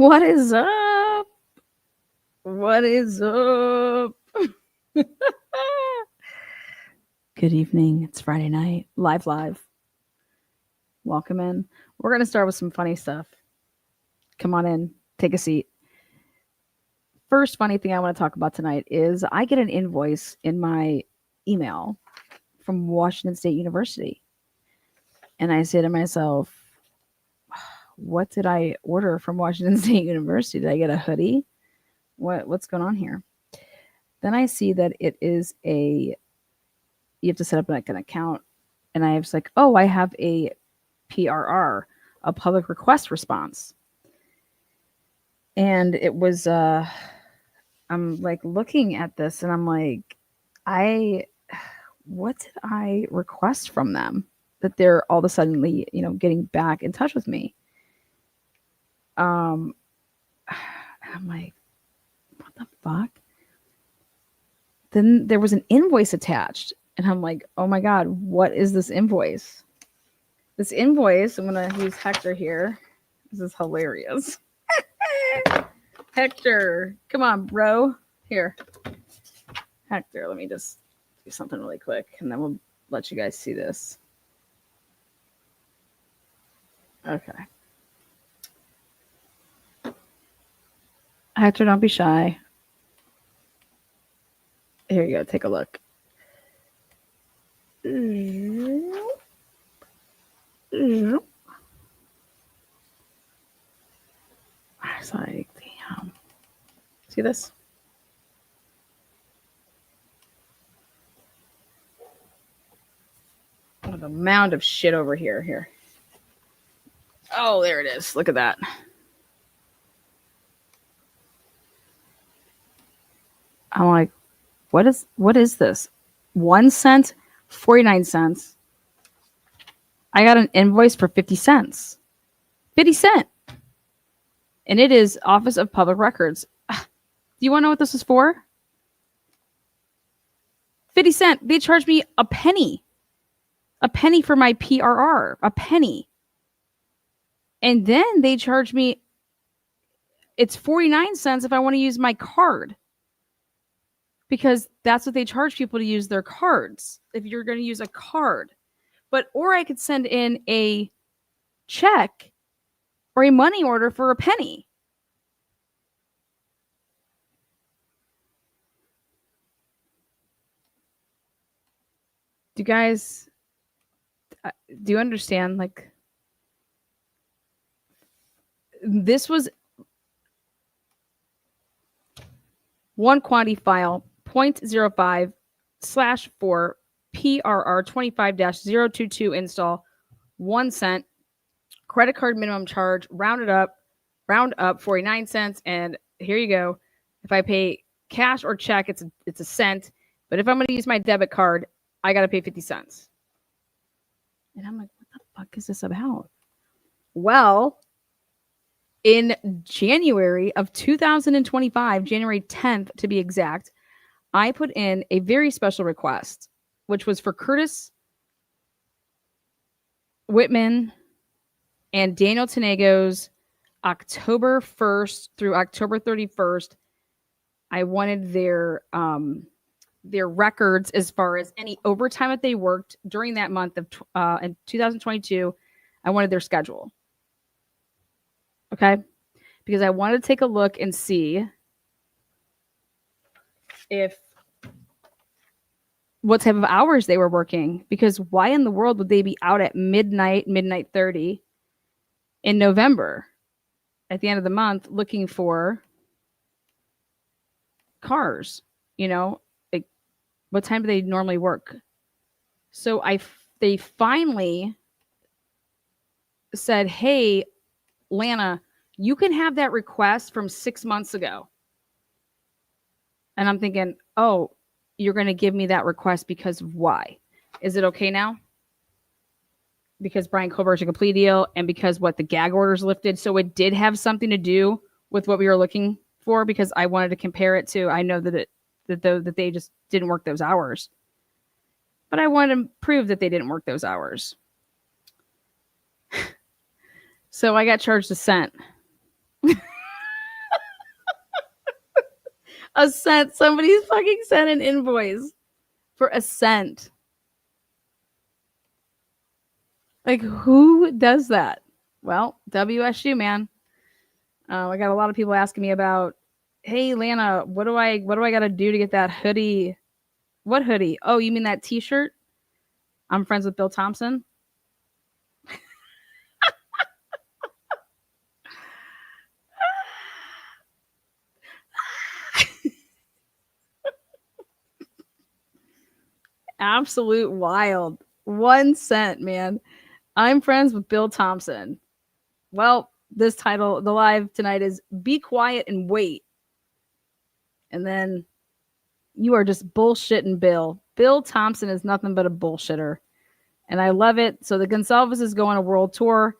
What is up? What is up? Good evening. It's Friday night. Live. Welcome in. We're going to start with some funny stuff. Come on in. Take a seat. First funny thing I want to talk about tonight is I get an invoice in my email from Washington State University. And I say to myself, what did I order from Washington State University? Did I get a hoodie? What's going on here? Then I see that it is you have to set up like an account. And I was like, oh, I have a PRR, a public request response. And it was, I'm like looking at this and I'm like, what did I request from them that they're all of a sudden, getting back in touch with me? I'm like, what the fuck? Then there was an invoice attached and I'm like, oh my God, what is this invoice? This invoice, I'm going to use Hector here. This is hilarious. Hector, come on, bro. Here. Hector, let me just do something really quick and then we'll let you guys see this. Okay. Hector, don't be shy. Here you go. Take a look. It's like, damn. See this? Oh, the mound of shit over here. Here. Oh, there it is. Look at that. I'm like, what is this? 1 cent, 49 cents. I got an invoice for 50 cents. 50 cents. And it is Office of Public Records. Do you want to know what this is for? 50 cents. They charged me a penny. A penny for my PRR. A penny. And then they charged me, it's 49 cents if I want to use my card. Because that's what they charge people to use their cards. If you're going to use a card. Or I could send in a check or a money order for a penny. Do you understand? Like, this was one quantity file, 0.05/4 PRR 25-022 install, 1 cent, credit card minimum charge, round up 49 cents. And here you go. If I pay cash or check, it's a cent. But if I'm going to use my debit card, I got to pay 50 cents. And I'm like, what the fuck is this about? Well, in January of 2025, January 10th to be exact, I put in a very special request, which was for Curtis Whitman and Daniel Tiengo's October 1st through October 31st. I wanted their records as far as any overtime that they worked during that month of in 2022. I wanted their schedule. Okay? Because I wanted to take a look and see what type of hours they were working. Because why in the world would they be out at midnight 30 in November at the end of the month looking for cars? Like, what time do they normally work? So they finally said, hey, Lana, you can have that request from 6 months ago. And I'm thinking, oh, you're going to give me that request because why? Is it okay now? Because Brian Colbert took a plea deal and because the gag orders lifted. So it did have something to do with what we were looking for, because I wanted to compare it to, I know that they just didn't work those hours. But I wanted to prove that they didn't work those hours. So I got charged a cent. A cent. Somebody fucking sent an invoice for a cent. Like, who does that? Well, WSU, man. I got a lot of people asking me about, hey, Lana, what do I got to do to get that hoodie? What hoodie? Oh, you mean that T-shirt? I'm friends with Bill Thompson. Absolute wild. 1 cent, man. I'm friends with Bill Thompson. Well, this title, the live tonight is Be Quiet and Wait. And then you are just bullshitting Bill. Bill Thompson is nothing but a bullshitter. And I love it. So the Goncalves is going a world tour.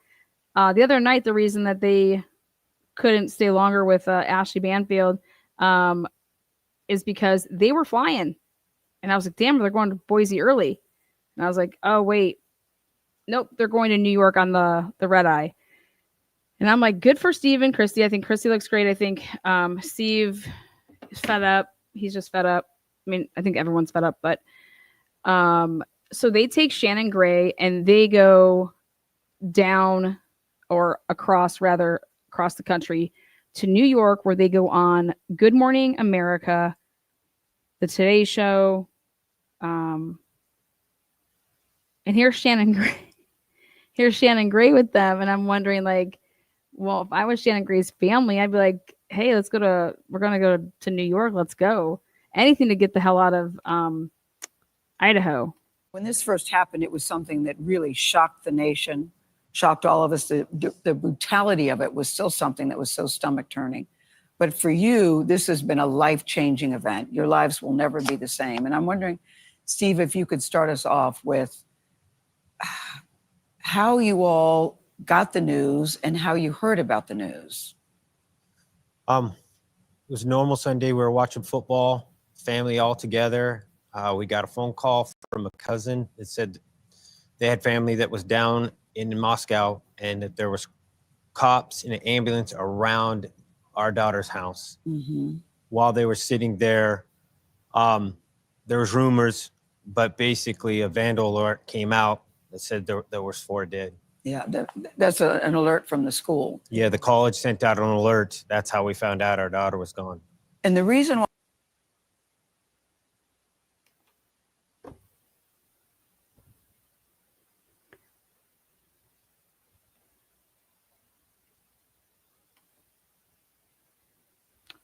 The other night, the reason that they couldn't stay longer with Ashley Banfield is because they were flying. And I was like, damn, they're going to Boise early. And I was like, oh, wait. Nope, they're going to New York on the red eye. And I'm like, good for Steve and Kristi. I think Kristi looks great. I think Steve is fed up. He's just fed up. I mean, I think everyone's fed up. But so they take Shannon Gray and they go down or across the country to New York, where they go on Good Morning America, The Today Show. And here's Shannon Gray. Here's Shannon Gray with them. And I'm wondering, like, well, if I was Shannon Gray's family, I'd be like, hey, we're going to go to New York. Let's go. Anything to get the hell out of Idaho. When this first happened, it was something that really shocked the nation, shocked all of us. The brutality of it was still something that was so stomach turning. But for you, this has been a life-changing event. Your lives will never be the same. And I'm wondering, Steve, if you could start us off with how you all got the news and how you heard about the news. It was a normal Sunday. We were watching football, family all together. We got a phone call from a cousin that said they had family that was down in Moscow and that there was cops in an ambulance around our daughter's house. Mm-hmm. While they were sitting there, there was rumors, but basically a vandal alert came out that said there was 4 dead. Yeah, that's an alert from the school. Yeah, the college sent out an alert. That's how we found out our daughter was gone. And the reason why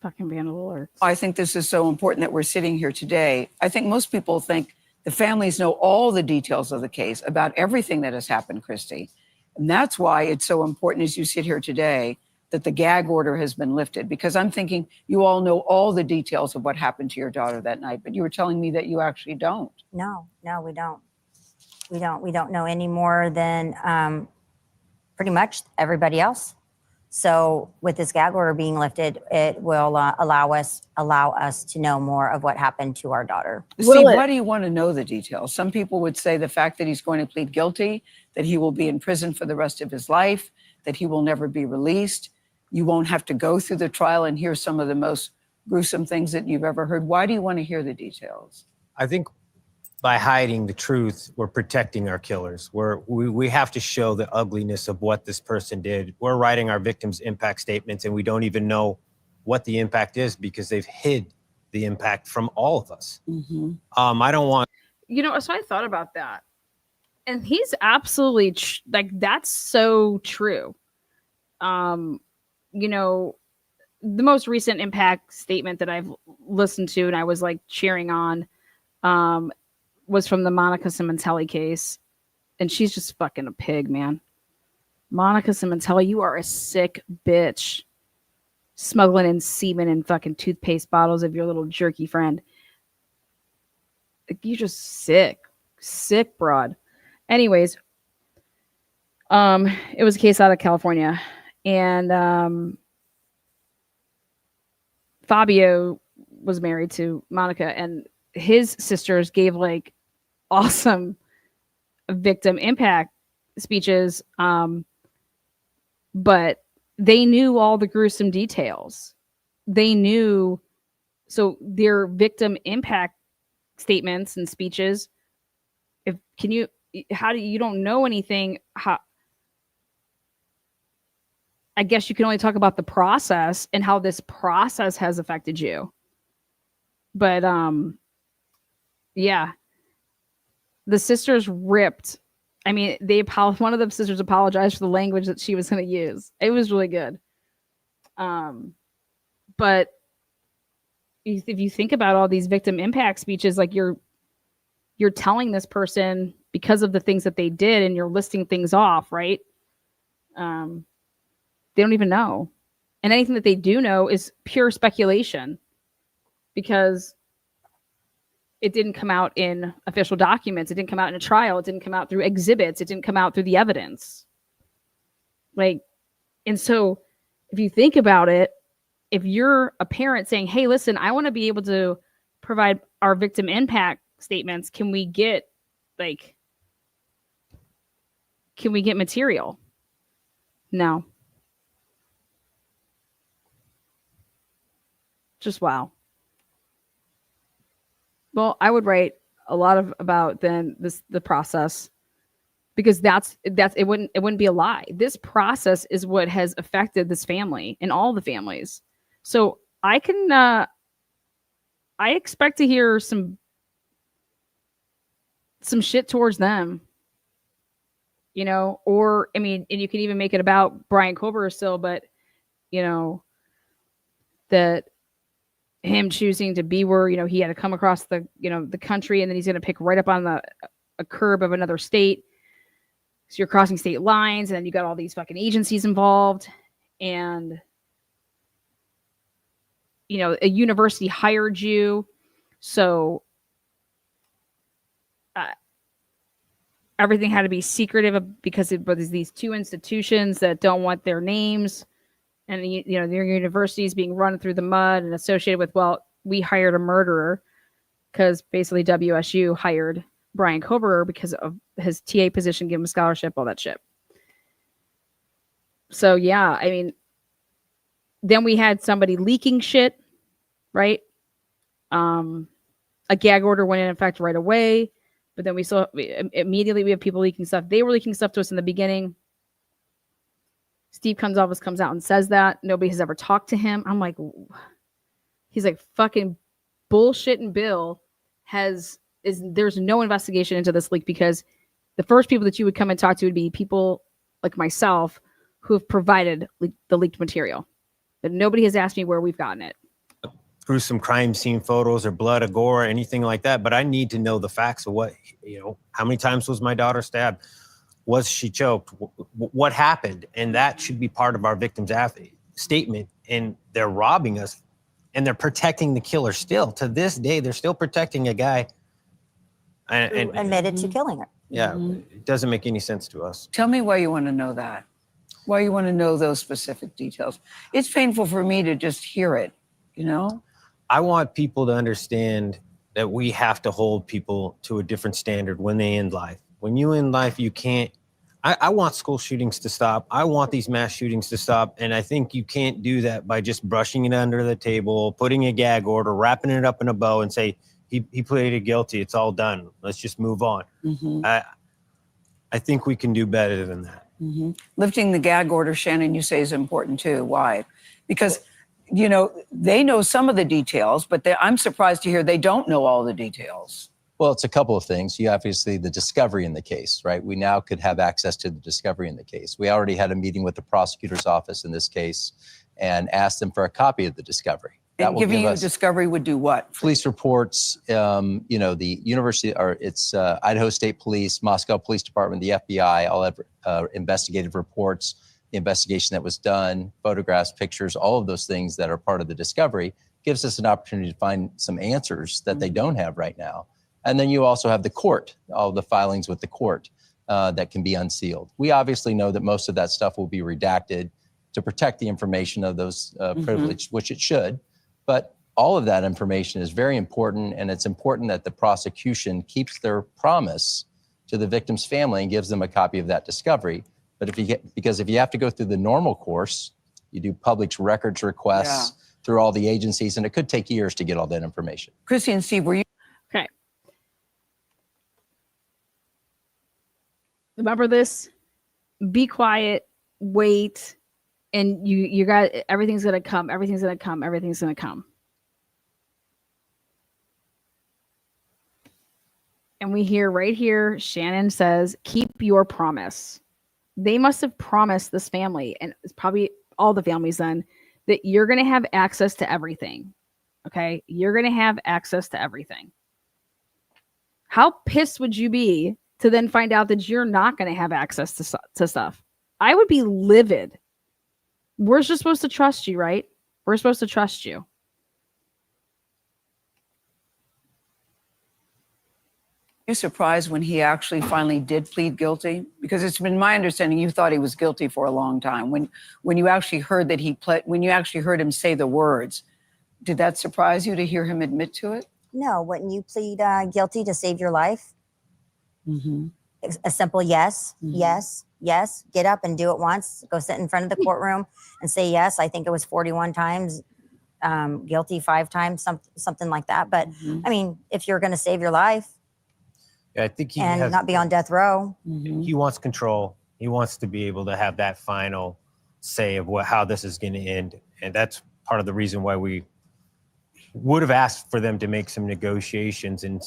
Fucking vandal alerts. I think this is so important that we're sitting here today. I think most people think the families know all the details of the case about everything that has happened, Kristi. And that's why it's so important as you sit here today that the gag order has been lifted, because I'm thinking you all know all the details of what happened to your daughter that night, but you were telling me that you actually don't. No, we don't. We don't know any more than pretty much everybody else. So with this gag order being lifted, it will allow us to know more of what happened to our daughter. Steve, why do you want to know the details? Some people would say the fact that he's going to plead guilty, that he will be in prison for the rest of his life, that he will never be released. You won't have to go through the trial and hear some of the most gruesome things that you've ever heard. Why do you want to hear the details? I think by hiding the truth, we're protecting our killers. We have to show the ugliness of what this person did. We're writing our victims' impact statements, and we don't even know what the impact is because they've hid the impact from all of us. Mm-hmm. I don't want... So I thought about that. And he's absolutely, that's so true. The most recent impact statement that I've listened to and I was like cheering on, was from the Monica Simontelli case. And she's just fucking a pig, man. Monica Simontelli, you are a sick bitch. Smuggling in semen and fucking toothpaste bottles of your little jerky friend. Like, you're just sick. Sick broad. Anyways, it was a case out of California. And Fabio was married to Monica, and his sisters gave like awesome victim impact speeches, but they knew all the gruesome details. They knew So their victim impact statements and speeches, how do you don't know anything? I guess you can only talk about the process and how this process has affected you. But yeah, the sisters ripped. I mean, one of the sisters apologized for the language that she was going to use. It was really good. But if you think about all these victim impact speeches, like you're telling this person because of the things that they did, and you're listing things off, right? They don't even know, and anything that they do know is pure speculation, because it didn't come out in official documents. It didn't come out in a trial. It didn't come out through exhibits. It didn't come out through the evidence. And so if you think about it, if you're a parent saying, hey, listen, I want to be able to provide our victim impact statements, can we get material? No. Just wow. Well, I would write a lot about the process, because it wouldn't be a lie. This process is what has affected this family and all the families. So I expect to hear some shit towards them, or, I mean, and you can even make it about Brian Kober still, but that him choosing to be where, he had to come across the country, and then he's going to pick right up on a curb of another state. So you're crossing state lines, and then you got all these fucking agencies involved, and a university hired you. So everything had to be secretive because there's these two institutions that don't want their names. And, their university is being run through the mud and associated with, well, we hired a murderer, because basically WSU hired Brian Kober because of his TA position, give him a scholarship, all that shit. So, yeah, I mean, then we had somebody leaking shit, right? A gag order went in effect right away, but then we have people leaking stuff. They were leaking stuff to us in the beginning. Steve Goncalves comes out and says that nobody has ever talked to him. I'm like, he's like, fucking bullshit. And Bill there's no investigation into this leak, because the first people that you would come and talk to would be people like myself who have provided the leaked material. But nobody has asked me where we've gotten it. Through some crime scene photos or blood or gore or anything like that. But I need to know the facts of what, how many times was my daughter stabbed? Was she choked? What happened? And that should be part of our victim's statement. And they're robbing us, and they're protecting the killer still. To this day, they're still protecting a guy. And admitted to killing her. Yeah, It doesn't make any sense to us. Tell me why you want to know that. Why you want to know those specific details. It's painful for me to just hear it, I want people to understand that we have to hold people to a different standard when they end life. When you end life, you can't. I want school shootings to stop. I want these mass shootings to stop. And I think you can't do that by just brushing it under the table, putting a gag order, wrapping it up in a bow, and say, he pleaded guilty. It's all done. Let's just move on. Mm-hmm. I think we can do better than that. Mm-hmm. Lifting the gag order, Shannon, you say is important too. Why? Because, they know some of the details, but I'm surprised to hear they don't know all the details. Well, it's a couple of things. You obviously, the discovery in the case, right? We now could have access to the discovery in the case. We already had a meeting with the prosecutor's office in this case and asked them for a copy of the discovery. And giving you discovery would do what? Police reports, the university, or it's Idaho State Police, Moscow Police Department, the FBI, all have investigative reports, the investigation that was done, photographs, pictures, all of those things that are part of the discovery gives us an opportunity to find some answers that they don't have right now. And then you also have the court, all the filings with the court that can be unsealed. We obviously know that most of that stuff will be redacted to protect the information of those privileged, which it should. But all of that information is very important, and it's important that the prosecution keeps their promise to the victim's family and gives them a copy of that discovery. But because if you have to go through the normal course, you do public records requests through all the agencies, and it could take years to get all that information. Kristi and Steve, were you? Okay. Remember this? Be quiet, wait, and you got everything's gonna come, everything's gonna come, everything's gonna come. And we hear right here, Shannon says, keep your promise. They must have promised this family, and it's probably all the families then, that you're going to have access to everything. Okay? You're going to have access to everything. How pissed would you be to then find out that you're not going to have access to stuff? I would be livid. We're just supposed to trust you, right? We're supposed to trust you. You surprised when he actually finally did plead guilty? Because it's been my understanding you thought he was guilty for a long time. When you actually heard that when you actually heard him say the words, did that surprise you to hear him admit to it? No, wouldn't you plead guilty to save your life? Mm-hmm. A simple yes, Mhm. yes, yes. Get up and do it once. Go sit in front of the courtroom and say yes. I think it was 41 times, guilty 5 times, something like that. But Mhm. I mean, if you're going to save your life I think he and has, not be on death row, Mhm. he wants control. He wants to be able to have that final say of how this is going to end. And that's part of the reason why we would have asked for them to make some negotiations and,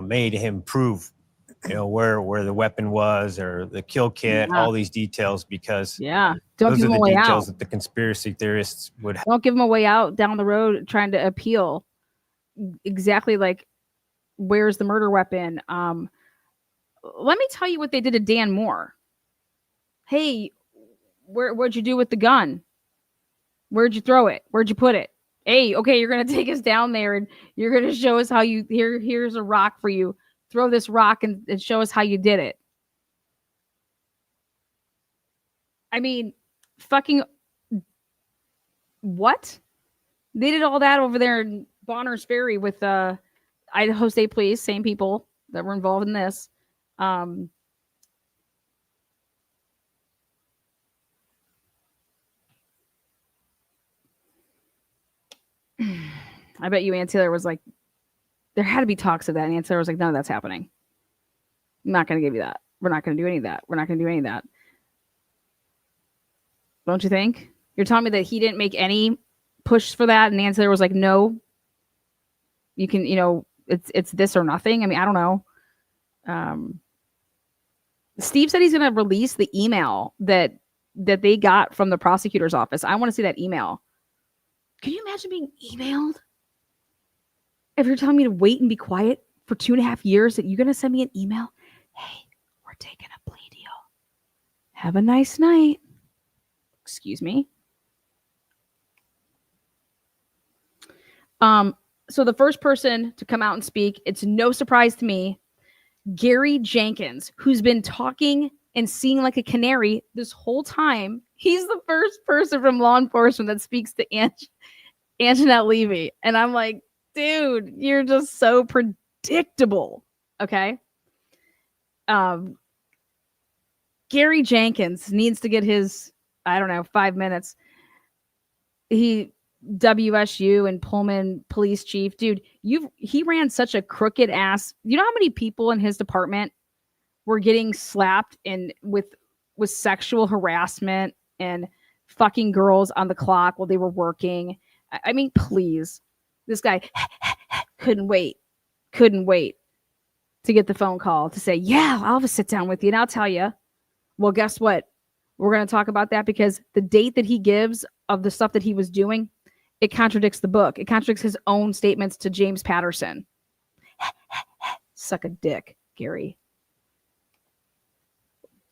made him prove, where the weapon was or the kill kit, Yeah. all these details, because Yeah. Don't those give are them the a way details out. that the conspiracy theorists would have. Don't give them a way out down the road trying to appeal. Exactly, like, where's the murder weapon? Let me tell you what they did to Dan Moore. Hey, what'd you do with the gun? Where'd you throw it? Where'd you put it? Hey, okay, you're gonna take us down there and you're gonna show us how you here's a rock for you. Throw this rock and show us how you did it. I mean, fucking what? They did all that over there in Bonner's Ferry with Idaho State Police, same people that were involved in this. I bet you Ann Taylor was like, there had to be talks of that. And Ann Taylor was like, none of that's happening. I'm not going to give you that. We're not going to do any of that. We're not going to do any of that. Don't you think? You're telling me that he didn't make any push for that. And Ann Taylor was like, no, you can, it's this or nothing. I mean, I don't know. Steve said he's going to release the email that they got from the prosecutor's office. I want to see that email. Can you imagine being emailed? If you're telling me to wait and be quiet for 2.5 years, that you're going to send me an email? Hey, we're taking a plea deal. Have a nice night. Excuse me. So the first person to come out and speak, it's no surprise to me, Gary Jenkins, who's been talking and seeing like a canary this whole time. He's the first person from law enforcement that speaks to Anjanette Levy. And I'm like, dude, you're just so predictable. Okay. Gary Jenkins needs to get his, 5 minutes. He WSU and Pullman police chief, dude, he ran such a crooked ass. You know how many people in his department were getting slapped and with sexual harassment and fucking girls on the clock while they were working? I mean, please. This guy couldn't wait to get the phone call to say, yeah, I'll have a sit down with you and I'll tell you. Well, guess what? We're going to talk about that because the date that he gives of the stuff that he was doing, it contradicts the book. It contradicts his own statements to James Patterson. Suck a dick, Gary.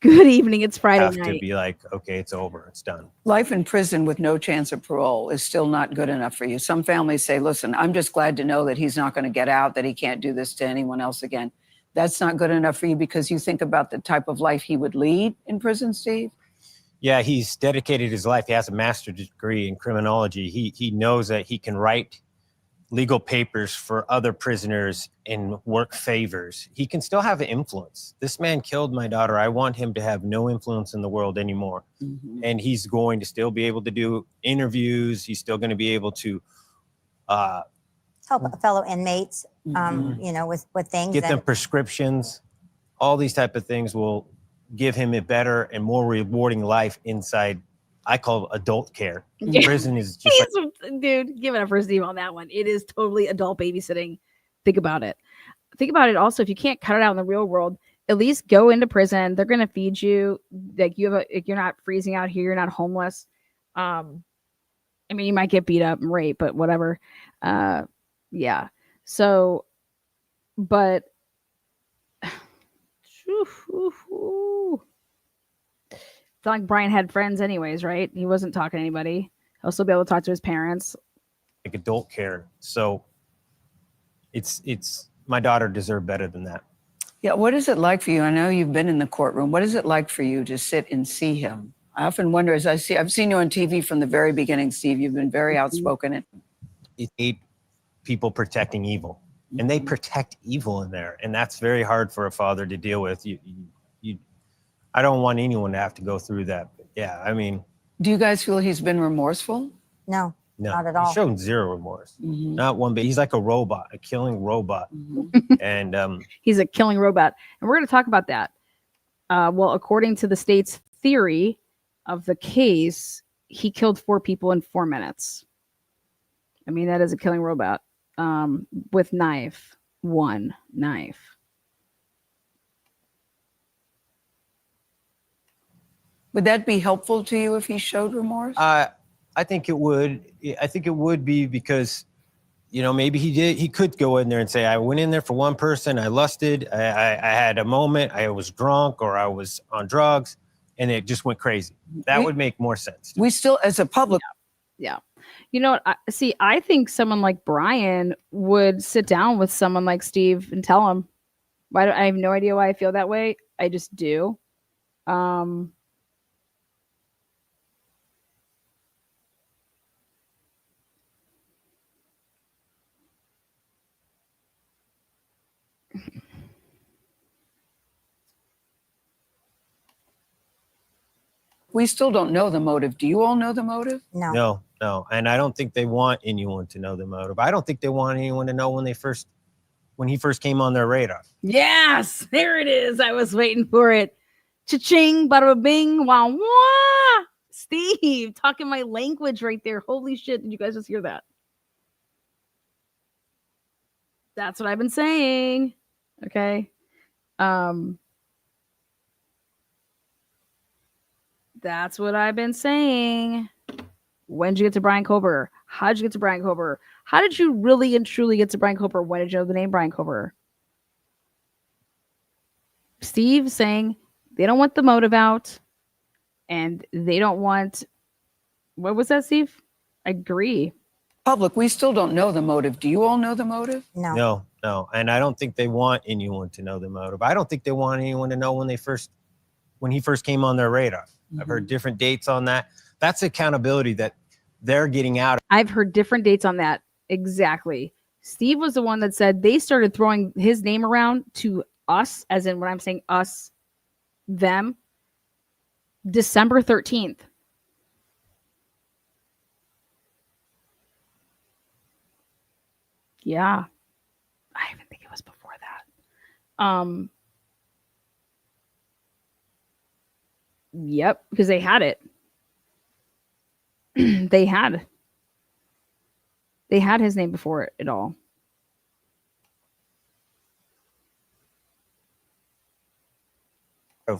Good evening. It's Friday Have night. to be like, okay, it's over. It's done. Life in prison with no chance of parole is still not good enough for you. Some families say, listen, I'm just glad to know that he's not going to get out, that he can't do this to anyone else again. That's not good enough for you because you think about the type of life he would lead in prison, Steve? Yeah, he's dedicated his life. He has a master's degree in criminology. He knows that he can write legal papers for other prisoners and work favors. He can still have an influence. This man killed my daughter. I want him to have no influence in the world anymore. Mm-hmm. And he's going to still be able to do interviews. He's still going to be able to Help fellow inmates, you know, with things. Get them And prescriptions. All these type of things will give him a better and more rewarding life inside. I call it adult care. Yeah. Prison is just like, Dude, give it up for Steve on that one. It is totally adult babysitting. Think about it. Think about it also, if you can't cut it out in the real world, at least go into prison. They're going to feed you. Like you're not freezing out here. You're not homeless. I mean, you might get beat up and raped, but whatever. Yeah. So, but it's not like Brian had friends anyways, right? He wasn't talking to anybody. He'll still be able to talk to his parents. like adult care. So it's my daughter deserved better than that. Yeah, what is it like for you? I know you've been in the courtroom. What is it like for you to sit and see him? I often wonder, I've seen you on TV from the very beginning, Steve. You've been very outspoken. It's 8 people protecting evil, and they protect evil in there, and that's very hard for a father to deal with. I don't want anyone to have to go through that. But yeah, I mean, Do you guys feel he's been remorseful? no, no, not at all. He's shown zero remorse, not one bit. He's like a robot, a killing robot, and He's a killing robot. And we're going to talk about that. Well, according to the state's theory of the case, he killed 4 people in 4 minutes. I mean, that is a killing robot with knife. 1 knife. Would that be helpful to you if he showed remorse? I think it would. I think it would be because, you know, maybe he could go in there and say, I went in there for one person, I lusted, I had a moment, I was drunk or I was on drugs, and it just went crazy. That would make more sense. We still, as a public, Yeah. You know what? I think someone like Brian would sit down with someone like Steve and tell him. I have no idea why I feel that way. I just do. we still don't know the motive. Do you all know the motive? No. No. And I don't think they want anyone to know the motive. I don't think they want anyone to know when he first came on their radar. Yes, there it is. I was waiting for it. Cha-ching, bada bing, wow, wah. Steve, talking my language right there. Holy shit, did you guys just hear that? That's what I've been saying. Okay. That's what I've been saying. When did you get to Brian Kober? How did you get to Brian Kober? How did you really and truly get to Brian Kober? When did you know the name Brian Kober? Steve saying they don't want the motive out, and they don't want. What was that, Steve? I agree. Public, we still don't know the motive. Do you all know the motive? No. No. And I don't think they want anyone to know the motive. I don't think they want anyone to know when he first came on their radar. I've heard different dates on that. That's accountability that they're getting out. I've heard different dates on that. Exactly. Steve was the one that said they started throwing his name around to us, as in when I'm saying us, them, December 13th. Yeah. I even think it was before that. Yep, because they had it. they had his name before it all.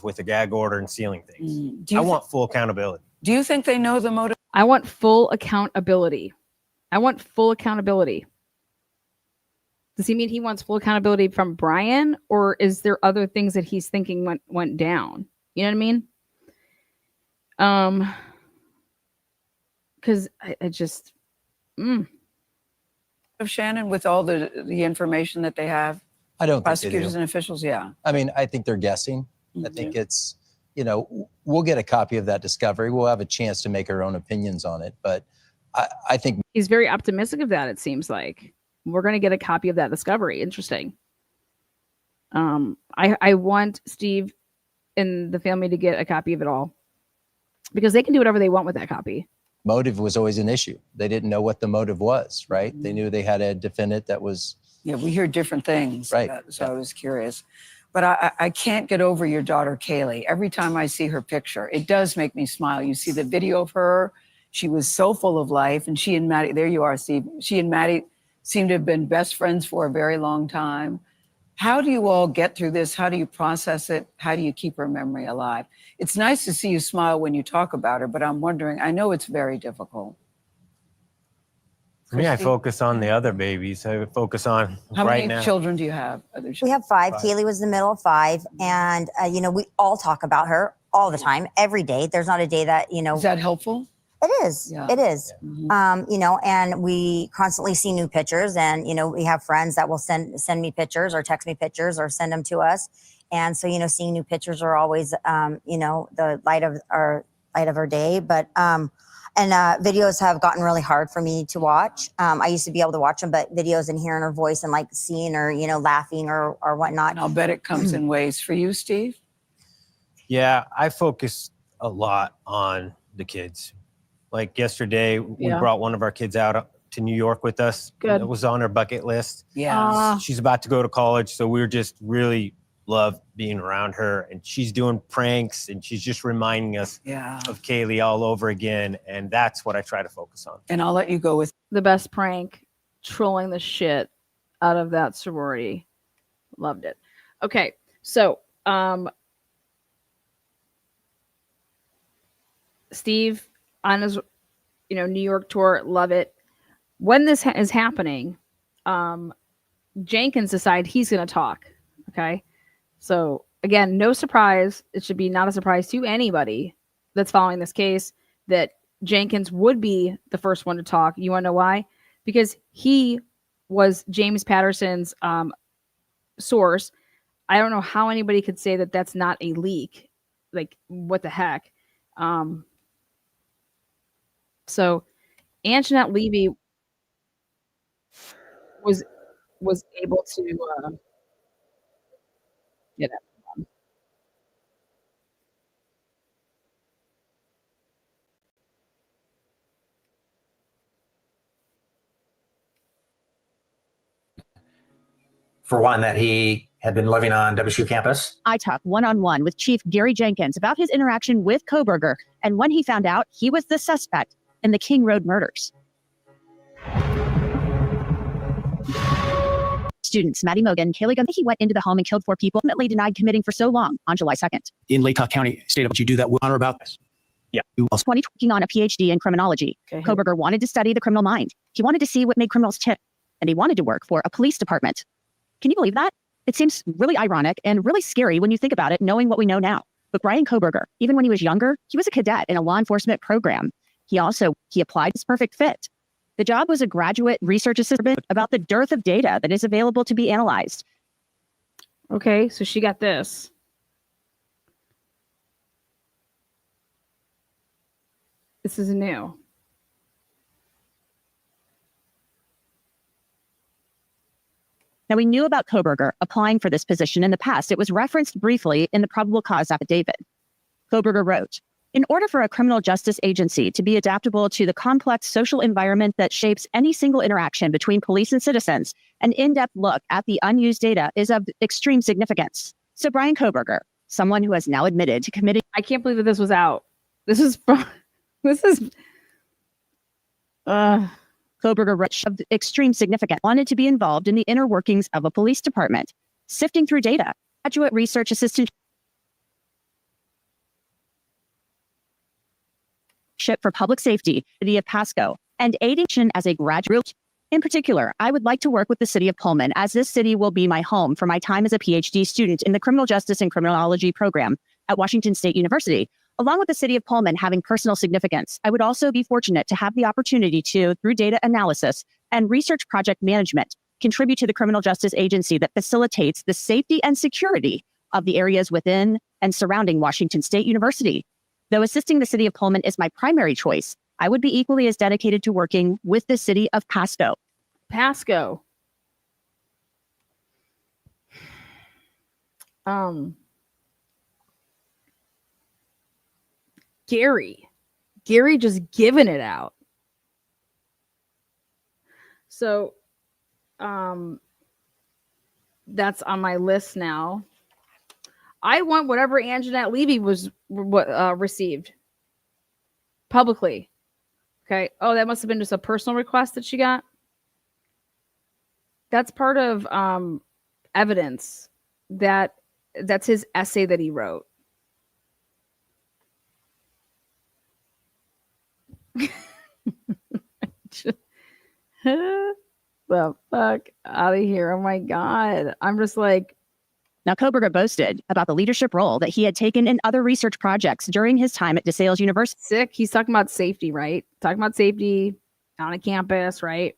With a gag order and sealing things. Do you I want full accountability. Do you think they know the motive? I want full accountability. Does he mean he wants full accountability from Brian, or is there other things that he's thinking went down? You know what I mean? Because I just Of Shannon, with all the information that they have, I don't think they prosecutors do. and officials, yeah. I mean, I think they're guessing. I think it's, you know, we'll get a copy of that discovery. We'll have a chance to make our own opinions on it. But I think he's very optimistic of that. It seems like we're going to get a copy of that discovery. Interesting. I want Steve and the family to get a copy of it all, because they can do whatever they want with that copy. motive was always an issue. They didn't know what the motive was, right? They knew they had a defendant that was. Yeah, we hear different things. Right. So I was curious. But I can't get over your daughter, Kaylee. Every time I see her picture, it does make me smile. You see the video of her. She was so full of life. And she and Maddie, there you are, Steve. She and Maddie seem to have been best friends for a very long time. How do you all get through this? How do you process it? How do you keep her memory alive? It's nice to see you smile when you talk about her, but I'm wondering, I know it's very difficult. For me, I Kristi? focus on the other babies. I focus on How right many now. children do you have? Other We have five. Five. Kaylee was the middle of five. And, we all talk about her all the time, every day. There's not a day that, Is that helpful? it is. Yeah. It is. Mhm. And we constantly see new pictures, and, we have friends that will send me pictures or text me pictures or send them to us. And so, seeing new pictures are always, the light of our day. But, videos have gotten really hard for me to watch. I used to be able to watch them, but videos and hearing her voice and like seeing her, laughing or whatnot. And I'll bet it comes in waves for you, Steve. Yeah, I focus a lot on the kids. Like yesterday, we Yeah. brought one of our kids out to New York with us. Good. It was on her bucket list. Yeah. She's about to go to college, so we were just really love being around her. And she's doing pranks, and she's just reminding us Yeah. of Kaylee all over again. And that's what I try to focus on. And I'll let you go with The best prank, trolling the shit out of that sorority. Loved it. Okay, so Steve on his New York tour, love it. When this is happening, Jenkins decide he's going to talk. Okay, so again, no surprise. It should be not a surprise to anybody that's following this case that Jenkins would be the first one to talk. You want to know why? Because he was James Patterson's source. I don't know how anybody could say that that's not a leak. Like, what the heck? So Anjanette Levy was able to get it. For one, that he had been living on WSU campus. I talked one-on-one with Chief Gary Jenkins about his interaction with Koberger and when he found out he was the suspect in the King Road murders. Students Maddie Mogan, Kaylee Gunn, he went into the home and killed 4 people, ultimately denied committing for so long on July 2nd. In Latah County, state of you do that with honor about this. Yeah. 20, working on a PhD in criminology. Okay. Koberger wanted to study the criminal mind. He wanted to see what made criminals tick, and he wanted to work for a police department. Can you believe that? It seems really ironic and really scary when you think about it, knowing what we know now. But Brian Koberger, even when he was younger, he was a cadet in a law enforcement program. He applied his perfect fit. The job was a graduate research assistant about the dearth of data that is available to be analyzed. Okay, so she got this. This is new. Now, we knew about Koberger applying for this position in the past. It was referenced briefly in the probable cause affidavit. Koberger wrote, "In order for a criminal justice agency to be adaptable to the complex social environment that shapes any single interaction between police and citizens, an in-depth look at the unused data is of extreme significance." So Brian Koberger, someone who has now admitted to committing... I can't believe that this was out. This is Koberger wrote of extreme significance, wanted to be involved in the inner workings of a police department, sifting through data, graduate research assistant for public safety, city of Pasco, and aiding as a graduate. In particular, I would like to work with the city of Pullman, as this city will be my home for my time as a PhD student in the criminal justice and criminology program at Washington State University. Along with the city of Pullman having personal significance, I would also be fortunate to have the opportunity to, through data analysis and research project management, contribute to the criminal justice agency that facilitates the safety and security of the areas within and surrounding Washington State University. Though assisting the city of Pullman is my primary choice, I would be equally as dedicated to working with the city of Pasco. Pasco. Gary Gary just giving it out. So that's on my list now. I want whatever Anjanette Levy was received publicly. Okay. Oh, that must have been just a personal request that she got. That's part of evidence that's his essay that he wrote. The fuck out of here. Oh my God. I'm just like, Now, Koberger boasted about the leadership role that he had taken in other research projects during his time at DeSales University. sick. He's talking about safety, right? Talking about safety on a campus, right?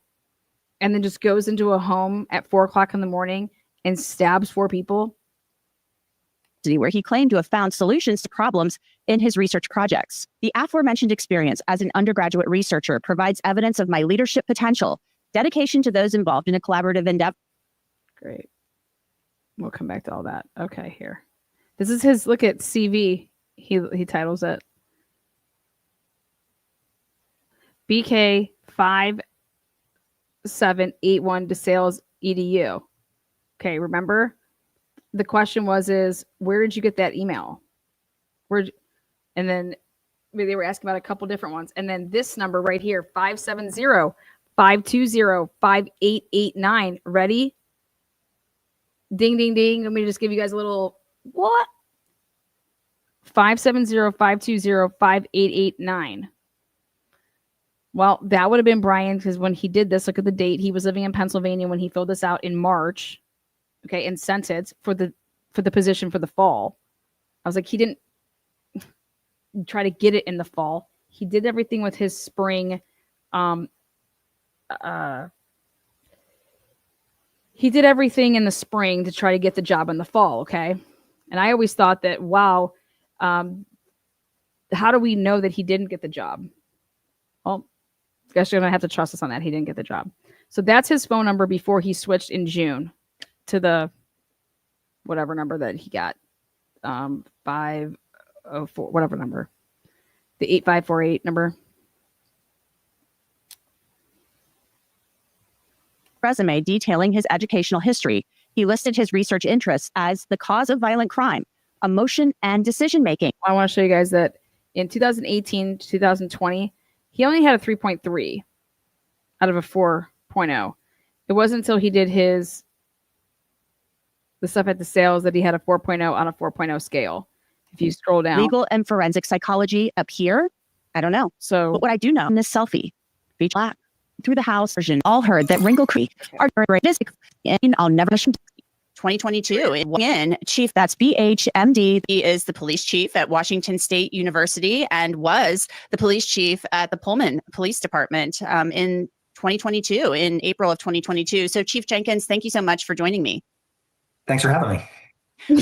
And then just goes into a home at 4:00 in the morning and stabs 4 people. Where he claimed to have found solutions to problems in his research projects. The aforementioned experience as an undergraduate researcher provides evidence of my leadership potential, dedication to those involved in a collaborative endeavor. Great. We'll come back to all that. Okay, here. This is his, look at CV. He titles it. BK 5781 DeSales EDU. Okay, remember? The question is where did you get that email? And then they were asking about a couple different ones. And then this number right here, 570-520-5889. Ready? Ding, ding, ding. Let me just give you guys a little, what? 570-520-5889. Well, that would have been Brian, because when he did this, look at the date. He was living in Pennsylvania when he filled this out in March. Okay, and sent it for the position for the fall. I was like, he didn't try to get it in the fall. He did everything with his spring. He did everything in the spring to try to get the job in the fall. Okay, and I always thought that, wow, how do we know that he didn't get the job? Well, I guess you're gonna have to trust us on that. He didn't get the job. So that's his phone number before he switched in June to the whatever number that he got, 504, whatever number, the 8548 number. Resume detailing his educational history. He listed his research interests as the cause of violent crime, emotion, and decision making. I want to show you guys that in 2018 to 2020, he only had a 3.3 out of a 4.0. It wasn't until he did the stuff at DeSales that he had a 4.0 on a 4.0 scale. If you scroll down. Legal and forensic psychology up here. I don't know. So but what I do know in this selfie, beach black, through the house version, all heard that Wrinkle Creek are greatest. And I'll never 2022 in chief, that's BHMD. He is the police chief at Washington State University and was the police chief at the Pullman Police Department in 2022, in April of 2022. So Chief Jenkins, thank you so much for joining me. Thanks for having me.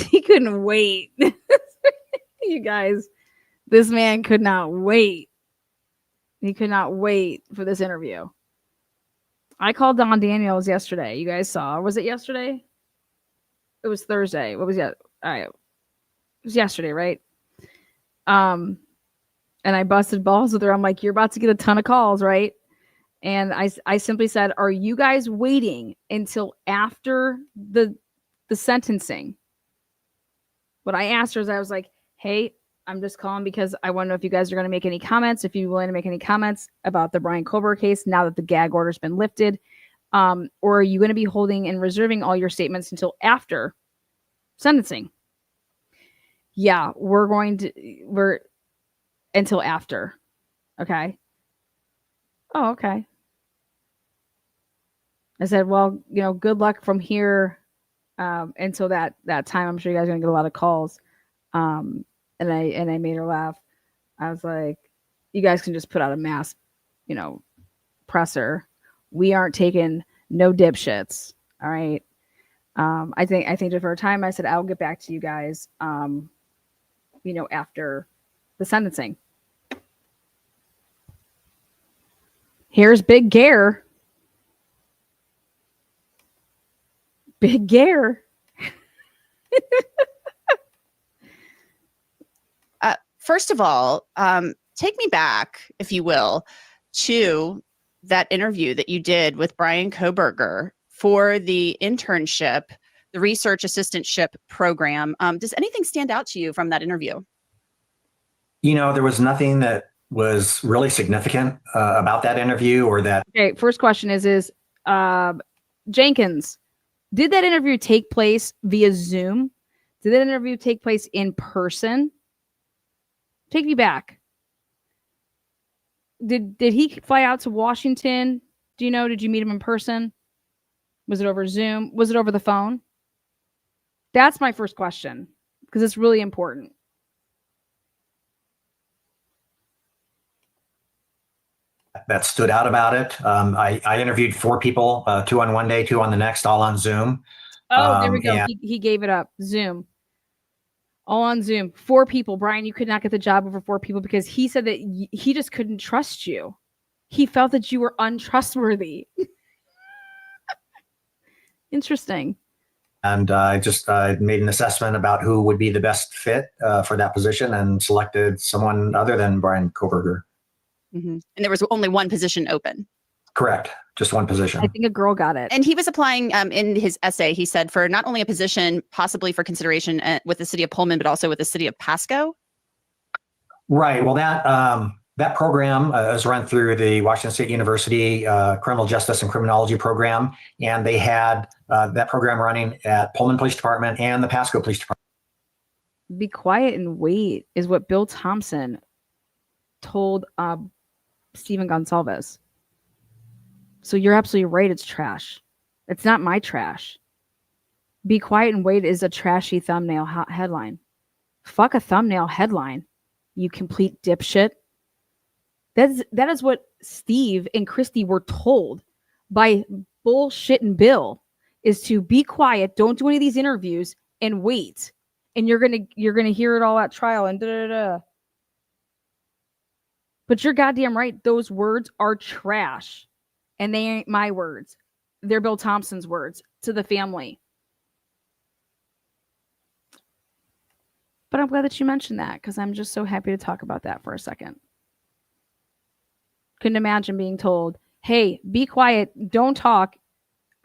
he couldn't wait. You guys, this man could not wait. He could not wait for this interview. I called Don Daniels yesterday. You guys saw. Was it yesterday? It was Thursday. What was that? All right. It was yesterday, right? And I busted balls with her. I'm like, you're about to get a ton of calls, right? And I simply said, are you guys waiting until after the sentencing? What I asked her is, I was like, hey, I'm just calling because I want to know if you guys are going to make any comments, if you're willing to make any comments about the Brian Koberger case now that the gag order's been lifted. Or are you going to be holding and reserving all your statements until after sentencing? Yeah, we're until after. Okay. Oh, okay. I said, well, good luck from here until that time. I'm sure you guys are gonna get a lot of calls. And I made her laugh. I was like, you guys can just put out a mass, presser. We aren't taking no dipshits. All right. I think for a time I said, I'll get back to you guys, after the sentencing. Here's Big Gare. Big Gare. First of all, take me back, if you will, to that interview that you did with Brian Koberger for the internship, the research assistantship program. Does anything stand out to you from that interview? There was nothing that was really significant about that interview or that. Okay, first question is Jenkins, did that interview take place via Zoom? Did that interview take place in person? Take me back. Did he fly out to Washington? Do you know? Did you meet him in person? Was it over Zoom? Was it over the phone? That's my first question, because it's really important. That stood out about it. I interviewed 4 people, 2 on one day, 2 on the next, all on Zoom. Oh, there we go. And He gave it up. Zoom. All on Zoom. 4 people. Brian, you could not get the job over 4 people because he said that he just couldn't trust you. He felt that you were untrustworthy. Interesting. And I just made an assessment about who would be the best fit for that position and selected someone other than Brian Koberger. And there was only one position open. Correct. Just one position. I think a girl got it. And he was applying in his essay, he said, for not only a position possibly for consideration with the city of Pullman, but also with the city of Pasco. Right. Well, that program is run through the Washington State University Criminal Justice and Criminology program. And they had that program running at Pullman Police Department and the Pasco Police Department. Be quiet and wait is what Bill Thompson told Stephen Goncalves. So you're absolutely right. It's trash. It's not my trash. Be quiet and wait is a trashy thumbnail headline. Fuck a thumbnail headline, you complete dipshit. That is what Steve and Kristi were told by bullshit and Bill, is to be quiet, don't do any of these interviews, and wait. And you're gonna hear it all at trial and da da da. But you're goddamn right. Those words are trash. And they ain't my words. They're Bill Thompson's words to the family. But I'm glad that you mentioned that, because I'm just so happy to talk about that for a second. Couldn't imagine being told, hey, be quiet, don't talk.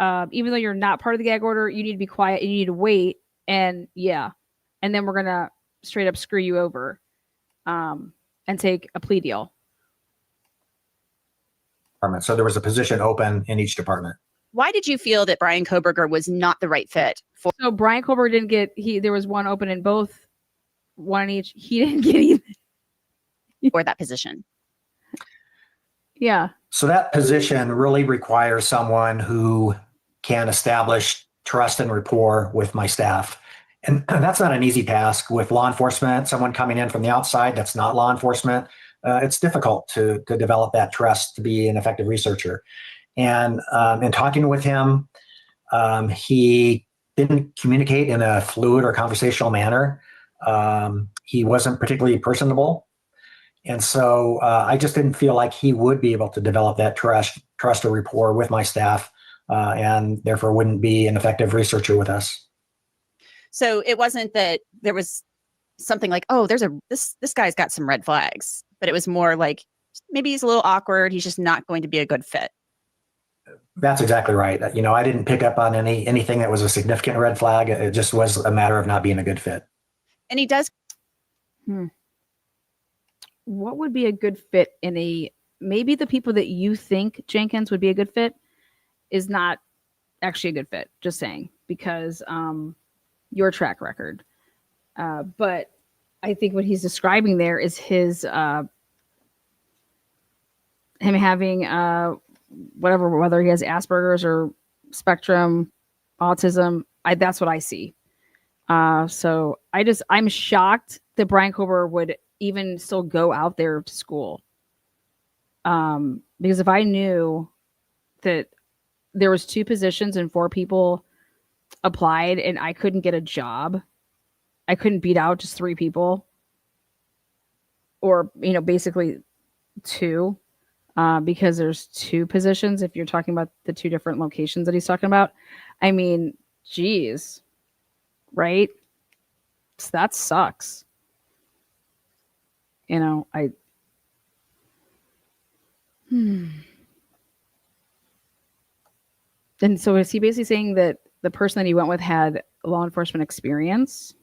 Even though you're not part of the gag order, you need to be quiet and you need to wait. And yeah. And then we're going to straight up screw you over and take a plea deal. So there was a position open in each department. Why did you feel that Brian Koberger was not the right fit for? So Brian Koberger didn't get, there was one open in both, one in each. He didn't get either. For that position? Yeah. So that position really requires someone who can establish trust and rapport with my staff. And that's not an easy task with law enforcement, someone coming in from the outside that's not law enforcement. It's difficult to develop that trust to be an effective researcher. And in talking with him, he didn't communicate in a fluid or conversational manner. He wasn't particularly personable. And so I just didn't feel like he would be able to develop that trust or rapport with my staff, and therefore wouldn't be an effective researcher with us. So it wasn't that there was something like, oh, this guy's got some red flags, but it was more like maybe he's a little awkward. He's just not going to be a good fit. That's exactly right. I didn't pick up on anything that was a significant red flag. It just was a matter of not being a good fit. And he does. What would be a good fit maybe the people that you think, Jenkins, would be a good fit is not actually a good fit, just saying, because your track record. But I think what he's describing there is him having whether he has Asperger's or spectrum autism. That's what I see. So I'm shocked that Brian Koberger would even still go out there to school. Because if I knew that there was 2 positions and 4 people applied and I couldn't get a job, I couldn't beat out just 3 people, or, basically 2, because there's 2 positions. If you're talking about the 2 different locations that he's talking about, I mean, geez, right? So that sucks. And so is he basically saying that the person that he went with had law enforcement experience?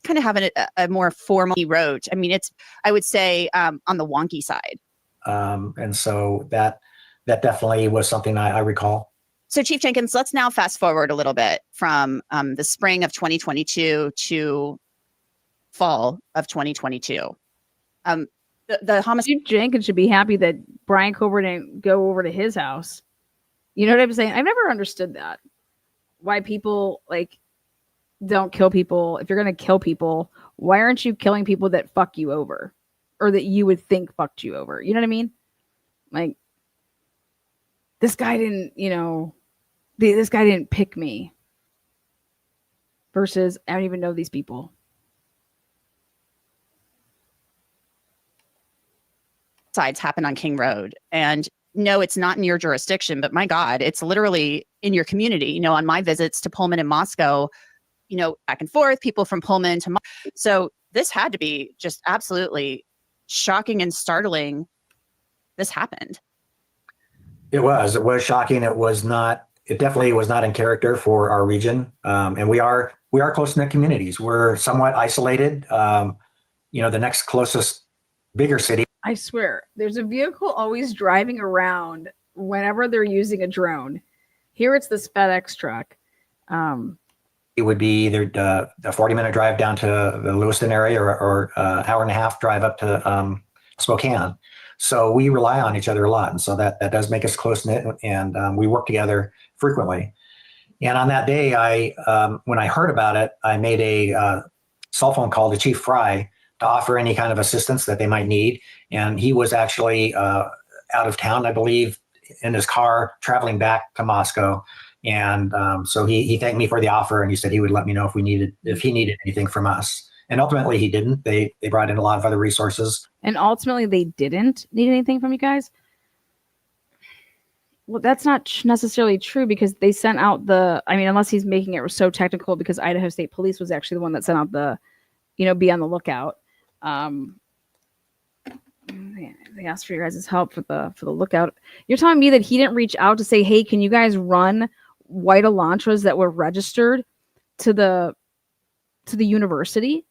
Kind of having a more formal he wrote. I mean, it's, I would say, on the wonky side. And so that definitely was something I recall. So Chief Jenkins, let's now fast forward a little bit from the spring of 2022 to fall of 2022. The homicide. Chief Jenkins should be happy that Brian Cobra didn't go over to his house. You know what I'm saying? I've never understood that. Why people like don't kill people. If you're going to kill people, why aren't you killing people that fuck you over or that you would think fucked you over? You know what I mean? Like, this guy didn't, this guy didn't pick me versus I don't even know these people. Sides happen on King Road. And no, it's not in your jurisdiction, but my God, it's literally in your community. On my visits to Pullman and Moscow, back and forth, people from Pullman to so this had to be just absolutely shocking and startling. This happened. It was shocking. It definitely was not in character for our region. And we are close-knit communities. We're somewhat isolated. The next closest bigger city. I swear, there's a vehicle always driving around whenever they're using a drone. Here it's this FedEx truck. It would be either a 40-minute drive down to the Lewiston area or hour and a half drive up to Spokane. So we rely on each other a lot. And so that does make us close-knit, and we work together frequently. And on that day, when I heard about it, I made a cell phone call to Chief Fry to offer any kind of assistance that they might need. And he was actually out of town, I believe, in his car traveling back to Moscow. And so he thanked me for the offer, and he said he would let me know if he needed anything from us. And ultimately he didn't. They brought in a lot of other resources. And ultimately they didn't need anything from you guys? Well, that's not necessarily true, because they sent out unless he's making it so technical, because Idaho State Police was actually the one that sent out the, be on the lookout. They asked for your guys' help for the lookout. You're telling me that he didn't reach out to say, hey, can you guys run white Elantras that were registered to the university?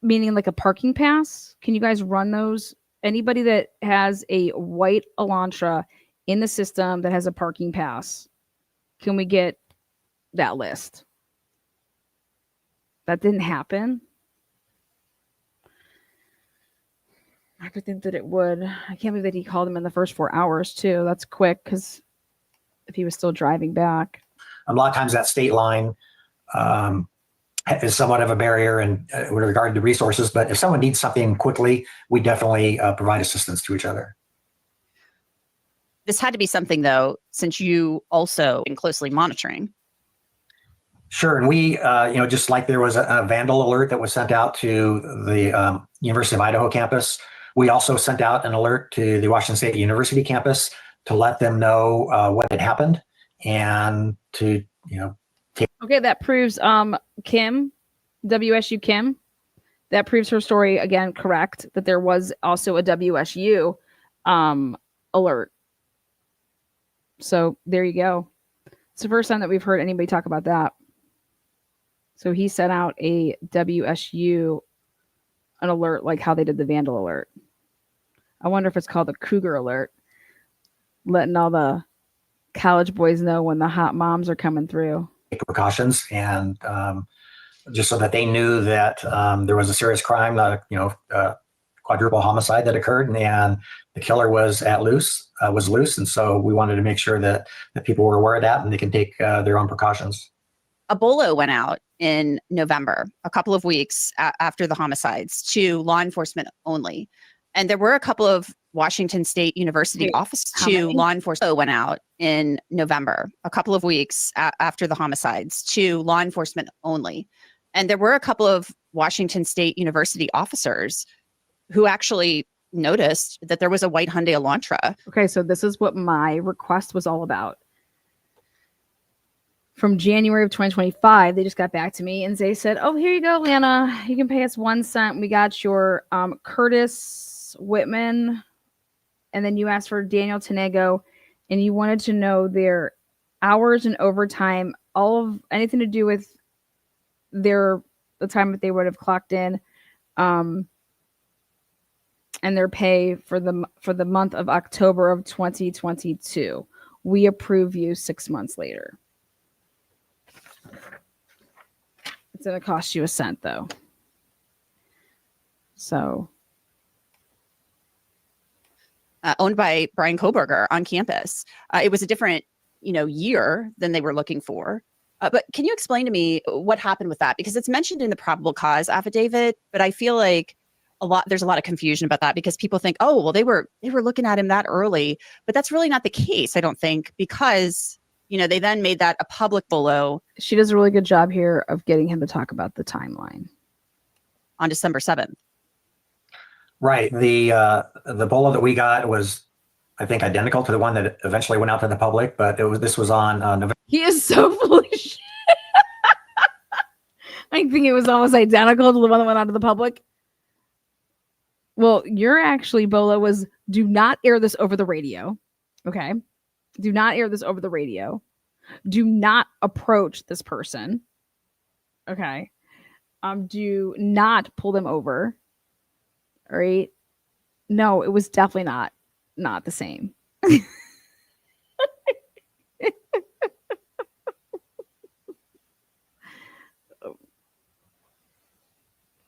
Meaning like a parking pass? Can you guys run those? Anybody that has a white Elantra in the system that has a parking pass, can we get that list? That didn't happen. I could think that it would. I can't believe that he called him in the first 4 hours too. That's quick, because if he was still driving back. A lot of times that state line is somewhat of a barrier and with regard to resources. But if someone needs something quickly, we definitely provide assistance to each other. This had to be something, though, since you also been closely monitoring. Sure. And we, just like there was a vandal alert that was sent out to the University of Idaho campus, we also sent out an alert to the Washington State University campus to let them know what had happened and to, Okay, that proves Kim, WSU Kim, that proves her story again correct, that there was also a WSU alert. So there you go. It's the first time that we've heard anybody talk about that. So he sent out a WSU an alert like how they did the vandal alert. I wonder if it's called the Cougar alert, letting all the college boys know when the hot moms are coming through. Precautions and just so that they knew that there was a serious crime, quadruple homicide that occurred, and the killer was loose. And so we wanted to make sure that people were aware of that and they can take their own precautions. A bolo went out in November, a couple of weeks after the homicides, to law enforcement only. And there were a couple of Washington State University officers to law enforcement went out in November, a couple of weeks after the homicides, to law enforcement only. And there were a couple of Washington State University officers who actually noticed that there was a white Hyundai Elantra. Okay, so this is what my request was all about. From January of 2025, they just got back to me and they said, oh, here you go, Lana. You can pay us 1 cent. We got your Curtis Whitman and then you asked for Daniel Tiengo, and you wanted to know their hours and overtime, all of anything to do with the time that they would have clocked in, and their pay for the month of October of 2022. We approve you 6 months later. It's going to cost you a cent, though. So, owned by Brian Koberger on campus. It was a different, year than they were looking for. But can you explain to me what happened with that? Because it's mentioned in the probable cause affidavit, but I feel like there's a lot of confusion about that because people think, oh, well, they were looking at him that early, but that's really not the case, I don't think, because they then made that a public bolo. She does a really good job here of getting him to talk about the timeline. On December 7th. Right. The bolo that we got was, I think, identical to the one that eventually went out to the public, but this was on November. He is so foolish. I think it was almost identical to the one that went out to the public. Well, your actually, Bolo, was do not air this over the radio. Okay. Do not air this over the radio. Do not approach this person. Okay. Do not pull them over. All right. No, it was definitely not the same. It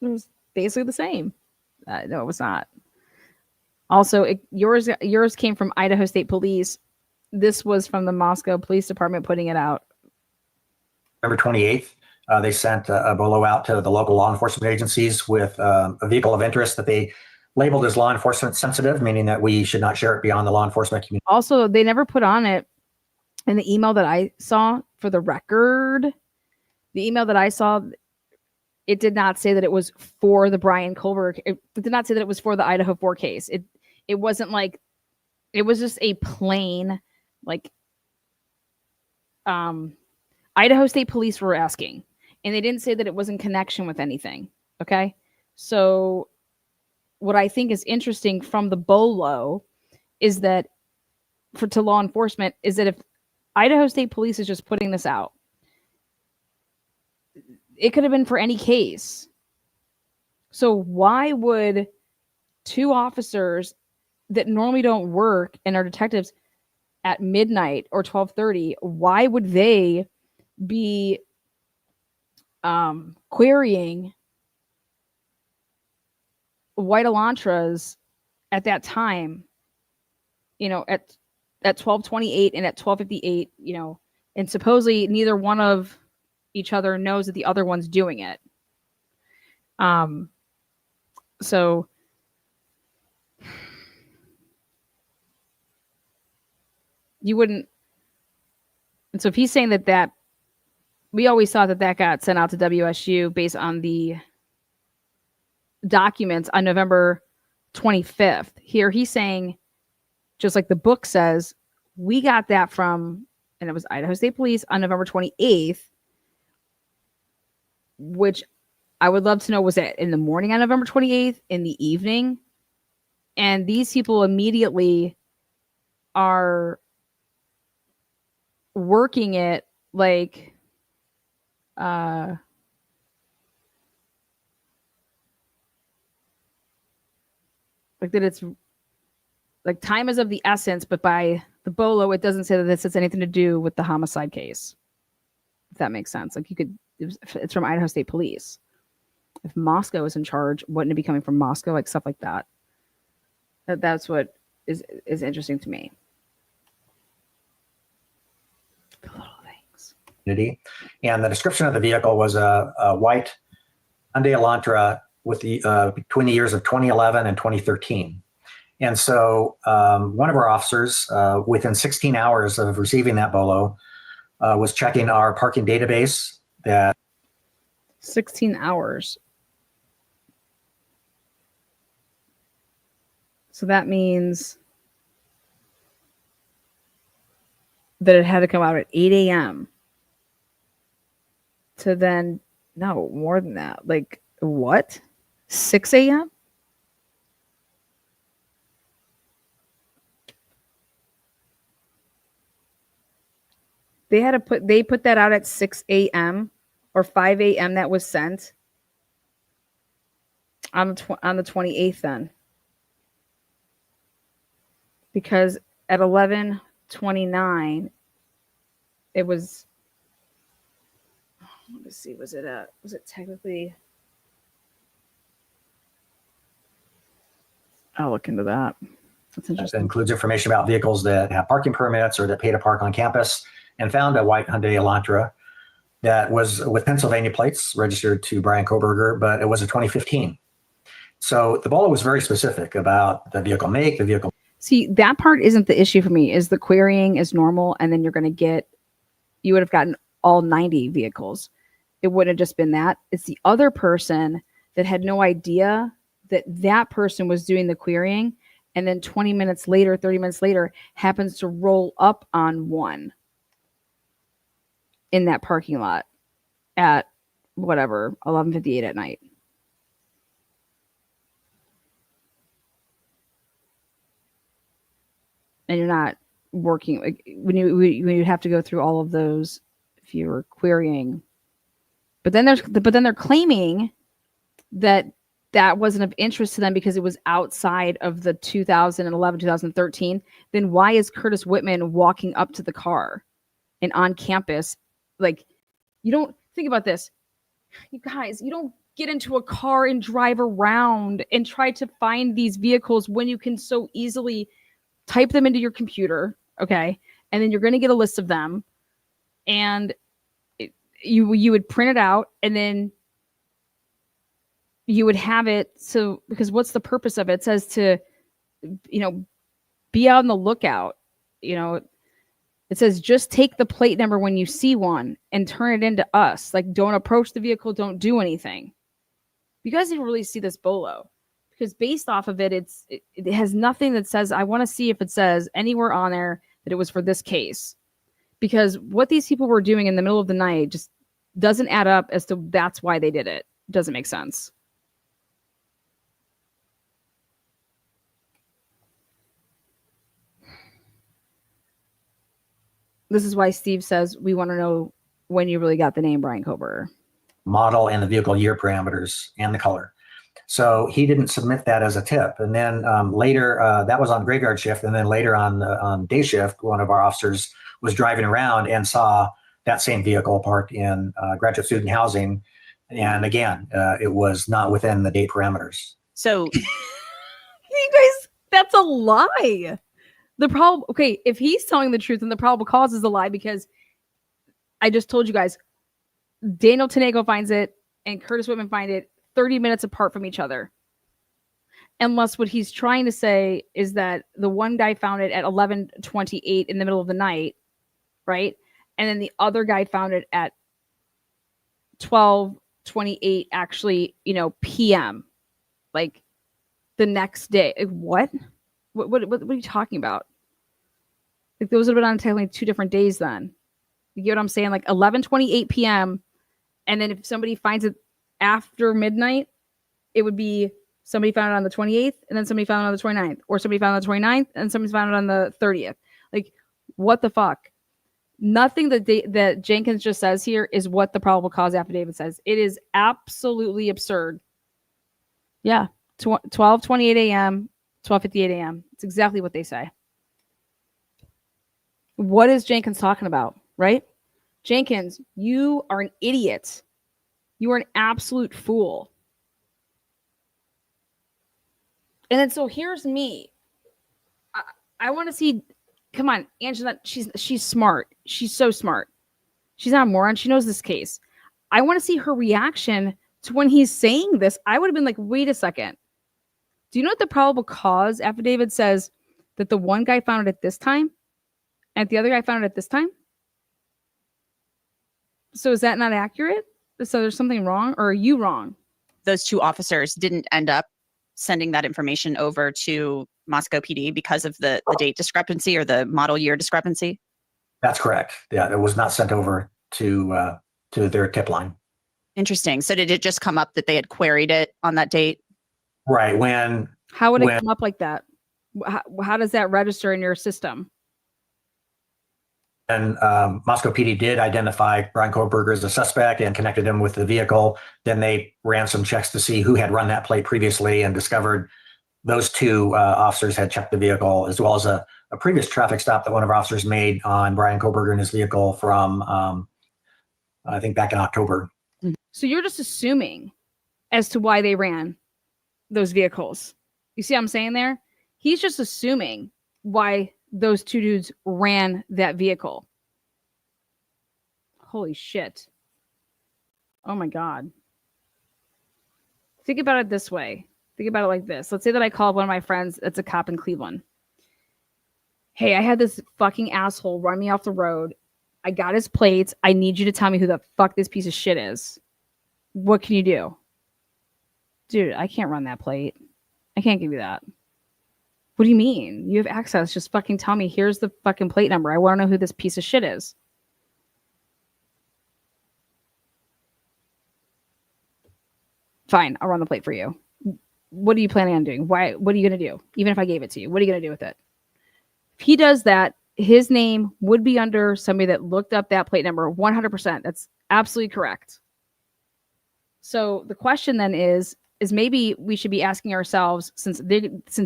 was basically the same. No, it was not. Also, yours came from Idaho State Police. This was from the Moscow Police Department putting it out. November 28th, they sent a bolo out to the local law enforcement agencies with a vehicle of interest that they labeled as law enforcement sensitive, meaning that we should not share it beyond the law enforcement community. Also, they never put on it in the email that I saw, for the record. The email that I saw, it did not say that it was for the Brian Kohlberg. It did not say that it was for the Idaho4 case. It wasn't like, it was just a plain, like, Idaho State Police were asking, and they didn't say that it was in connection with anything. Okay. So what I think is interesting from the BOLO is that to law enforcement is that if Idaho State Police is just putting this out, it could have been for any case. So why would two officers that normally don't work and are detectives at midnight or 12:30, why would they be querying white Elantras at that time, at 12:28 and at 12:58, and supposedly neither one of each other knows that the other one's doing it. So you wouldn't. And so if he's saying that we always thought that got sent out to WSU based on the documents on November 25th. Here he's saying, just like the book says, we got that from, and it was Idaho State Police on November 28th, which I would love to know, was it in the morning on November 28th, in the evening? And these people immediately are working it like that it's like time is of the essence, but by the BOLO, it doesn't say that this has anything to do with the homicide case. If that makes sense. Like it's from Idaho State Police. If Moscow is in charge, wouldn't it be coming from Moscow? Like stuff like that. That's what is interesting to me. The little things. And the description of the vehicle was a white Hyundai Elantra with between the years of 2011 and 2013. And so one of our officers, within 16 hours of receiving that BOLO, was checking our parking database. That 16 hours. So that means that it had to come out at 8 a.m. to then, no, more than that. Like, what? 6 a.m.? They put that out at 6 a.m. or 5 a.m. That was sent on the 28th then. Because at 11:29 it was, let me see, was it technically, I'll look into that. That's That interesting. includes information about vehicles that have parking permits or that pay to park on campus, and found a white Hyundai Elantra that was with Pennsylvania plates registered to Brian Koberger, but it was a 2015. So the BOLO was very specific about the vehicle make, the vehicle. See, that part isn't the issue for me. Is the querying is normal, and then you would have gotten all 90 vehicles. It wouldn't have just been that. It's the other person that had no idea that person was doing the querying, and then 20 minutes later, 30 minutes later, happens to roll up on one in that parking lot at whatever, 11:58 at night. And you're not working, like when you have to go through all of those if you were querying. But then they're claiming that wasn't of interest to them because it was outside of the 2011, 2013. Then why is Curtis Whitman walking up to the car and on campus? Like, you don't think about this. You guys, you don't get into a car and drive around and try to find these vehicles when you can so easily type them into your computer, okay? And then you're going to get a list of them, and you would print it out, and then you would have it. So, because what's the purpose of it? It says to, be on the lookout. It says just take the plate number when you see one and turn it into us. Like, don't approach the vehicle, don't do anything. You guys didn't really see this BOLO, because based off of it, it has nothing that says, I want to see if it says anywhere on there that it was for this case. Because what these people were doing in the middle of the night just doesn't add up as to that's why they did it. It doesn't make sense. This is why Steve says we want to know when you really got the name Brian Koberger. Model and the vehicle year parameters and the color. So he didn't submit that as a tip. And then later, that was on graveyard shift. And then later on day shift, one of our officers was driving around and saw that same vehicle parked in graduate student housing. And again, it was not within the date parameters. So you guys, that's a lie. The problem, okay, if he's telling the truth, then the probable cause is a lie, because I just told you guys, Daniel Tiengo finds it and Curtis Whitman find it 30 minutes apart from each other. Unless what he's trying to say is that the one guy found it at 11:28 in the middle of the night, right? And then the other guy found it at 12:28 actually, PM. Like the next day. What? What are you talking about? Like, those would have been on technically 2 different days then. You get what I'm saying? Like 11:28 p.m. And then if somebody finds it after midnight, it would be somebody found it on the 28th, and then somebody found it on the 29th, or somebody found it on the 29th, and somebody found it on the 30th. Like, what the fuck? Nothing that Jenkins just says here is what the probable cause affidavit says. It is absolutely absurd. Yeah, 12:28 a.m., 12:58 a.m. It's exactly what they say. What is Jenkins talking about, right? Jenkins, you are an idiot. You are an absolute fool. And then so here's me. I want to see. Come on, Angela. She's smart. She's so smart. She's not a moron. She knows this case. I want to see her reaction to when he's saying this. I would have been like, wait a second. Do you know what the probable cause affidavit says? That the one guy found it at this time, and the other guy found it at this time? So is that not accurate? So there's something wrong, or are you wrong? those 2 officers didn't end up sending that information over to Moscow PD because of the date discrepancy or the model year discrepancy? That's correct. Yeah, it was not sent over to their tip line. Interesting. So did it just come up that they had queried it on that date? Right. How would it come up like that? How does that register in your system? Moscow PD did identify Brian Kohlberger as a suspect and connected him with the vehicle. Then they ran some checks to see who had run that plate previously and discovered those two officers had checked the vehicle, as well as a previous traffic stop that one of our officers made on Brian Kohlberger and his vehicle from, I think, back in October. So you're just assuming as to why they ran those vehicles. You see what I'm saying there? He's just assuming why those two dudes ran that vehicle. Holy shit. Oh my God. Think about it this way. Think about it like this. Let's say that I call one of my friends that's a cop in Cleveland. Hey, I had this fucking asshole run me off the road. I got his plates. I need you to tell me who the fuck this piece of shit is. What can you do? Dude, I can't run that plate. I can't give you that. What do you mean? You have access. Just fucking tell me. Here's the fucking plate number. I want to know who this piece of shit is. Fine, I'll run the plate for you. What are you planning on doing? Why? What are you going to do? Even if I gave it to you, what are you going to do with it? If he does that, his name would be under somebody that looked up that plate number 100%. That's absolutely correct. So the question then is maybe we should be asking ourselves, since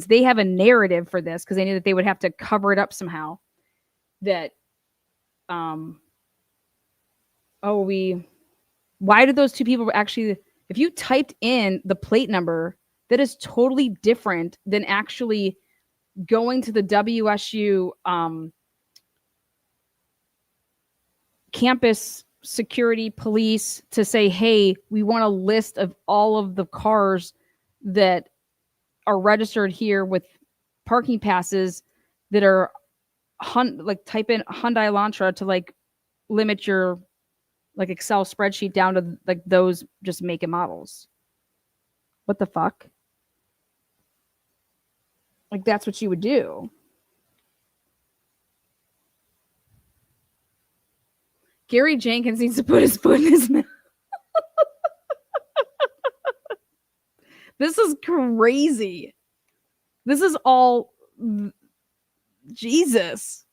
they have a narrative for this, because they knew that they would have to cover it up somehow, that why did those two people actually, if you typed in the plate number, that is totally different than actually going to the WSU campus security police to say, hey, we want a list of all of the cars that are registered here with parking passes that are type in Hyundai Elantra to like limit your like Excel spreadsheet down to like those just make and models. What the fuck? Like that's what you would do. Gary Jenkins needs to put his foot in his mouth. This is crazy. This is all Jesus.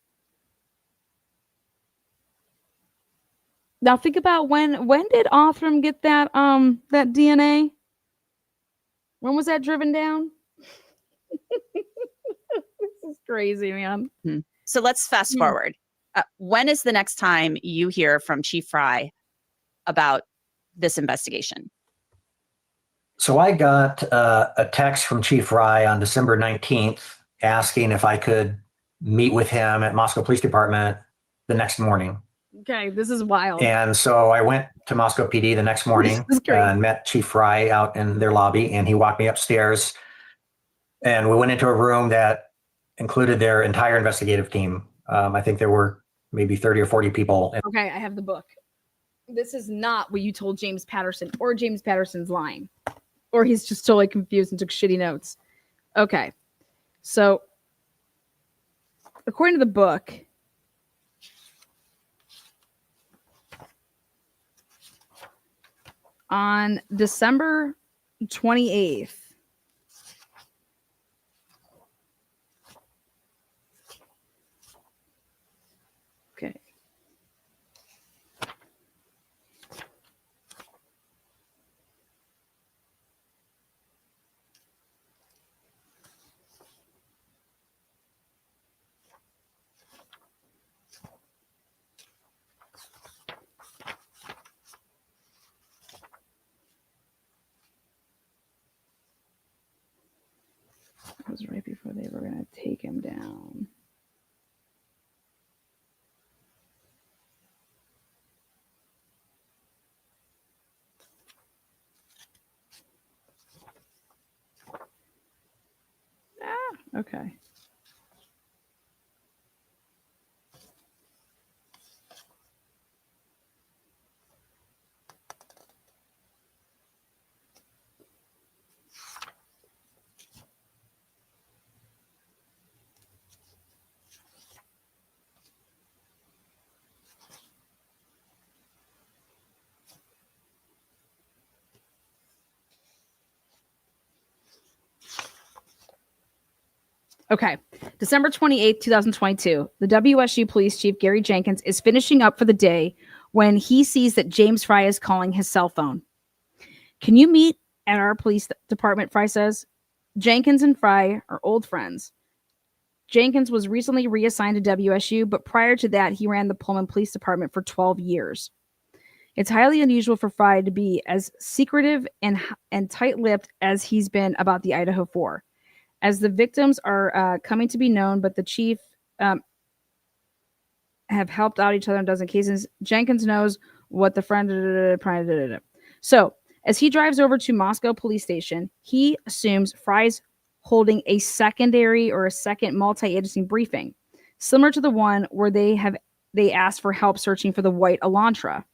Now think about when did Othram get that that DNA? When was that driven down? This is crazy, man. So let's fast forward. When is the next time you hear from Chief Fry about this investigation? So I got a text from Chief Fry on December 19th asking if I could meet with him at Moscow Police Department the next morning. Okay, this is wild. And so I went to Moscow PD the next morning and met Chief Fry out in their lobby, and he walked me upstairs. And we went into a room that included their entire investigative team. I think there were maybe 30 or 40 people. Okay, I have the book. This is not what you told James Patterson, or James Patterson's lying, or he's just totally confused and took shitty notes. Okay, so according to the book, on December 28th, okay. It was right before they were going to take him down. Okay. Okay. December 28th, 2022. The WSU police chief, Gary Jenkins, is finishing up for the day when he sees that James Fry is calling his cell phone. Can you meet at our police department? Fry says. Jenkins and Fry are old friends. Jenkins was recently reassigned to WSU, but prior to that, he ran the Pullman Police Department for 12 years. It's highly unusual for Fry to be as secretive and tight-lipped as he's been about the Idaho4. As the victims are coming to be known, but the chief have helped out each other in a dozen cases, Jenkins knows what the friend. So, as he drives over to Moscow Police Station, he assumes Fry's holding a secondary or a second multi-agency briefing, similar to the one where they asked for help searching for the white Elantra.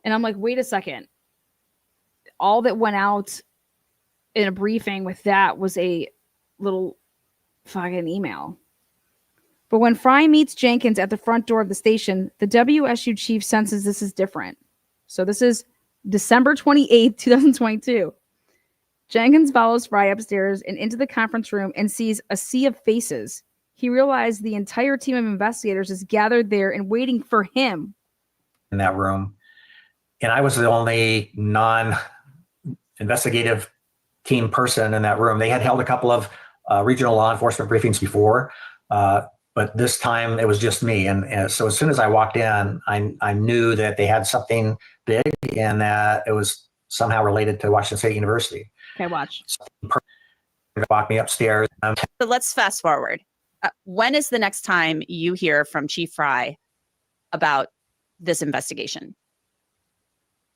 And I'm like, wait a second. All that went out in a briefing with that was a little fucking email. But when Fry meets Jenkins at the front door of the station, the WSU chief senses this is different. So this is December 28th, 2022. Jenkins follows Fry upstairs and into the conference room and sees a sea of faces. He realized the entire team of investigators is gathered there and waiting for him. In that room. And I was the only non-investigative team person in that room. They had held a couple of regional law enforcement briefings before, but this time it was just me. And so as soon as I walked in, I knew that they had something big and that it was somehow related to Washington State University. Okay, watch. Walk me upstairs. So let's fast forward. When is the next time you hear from Chief Fry about this investigation?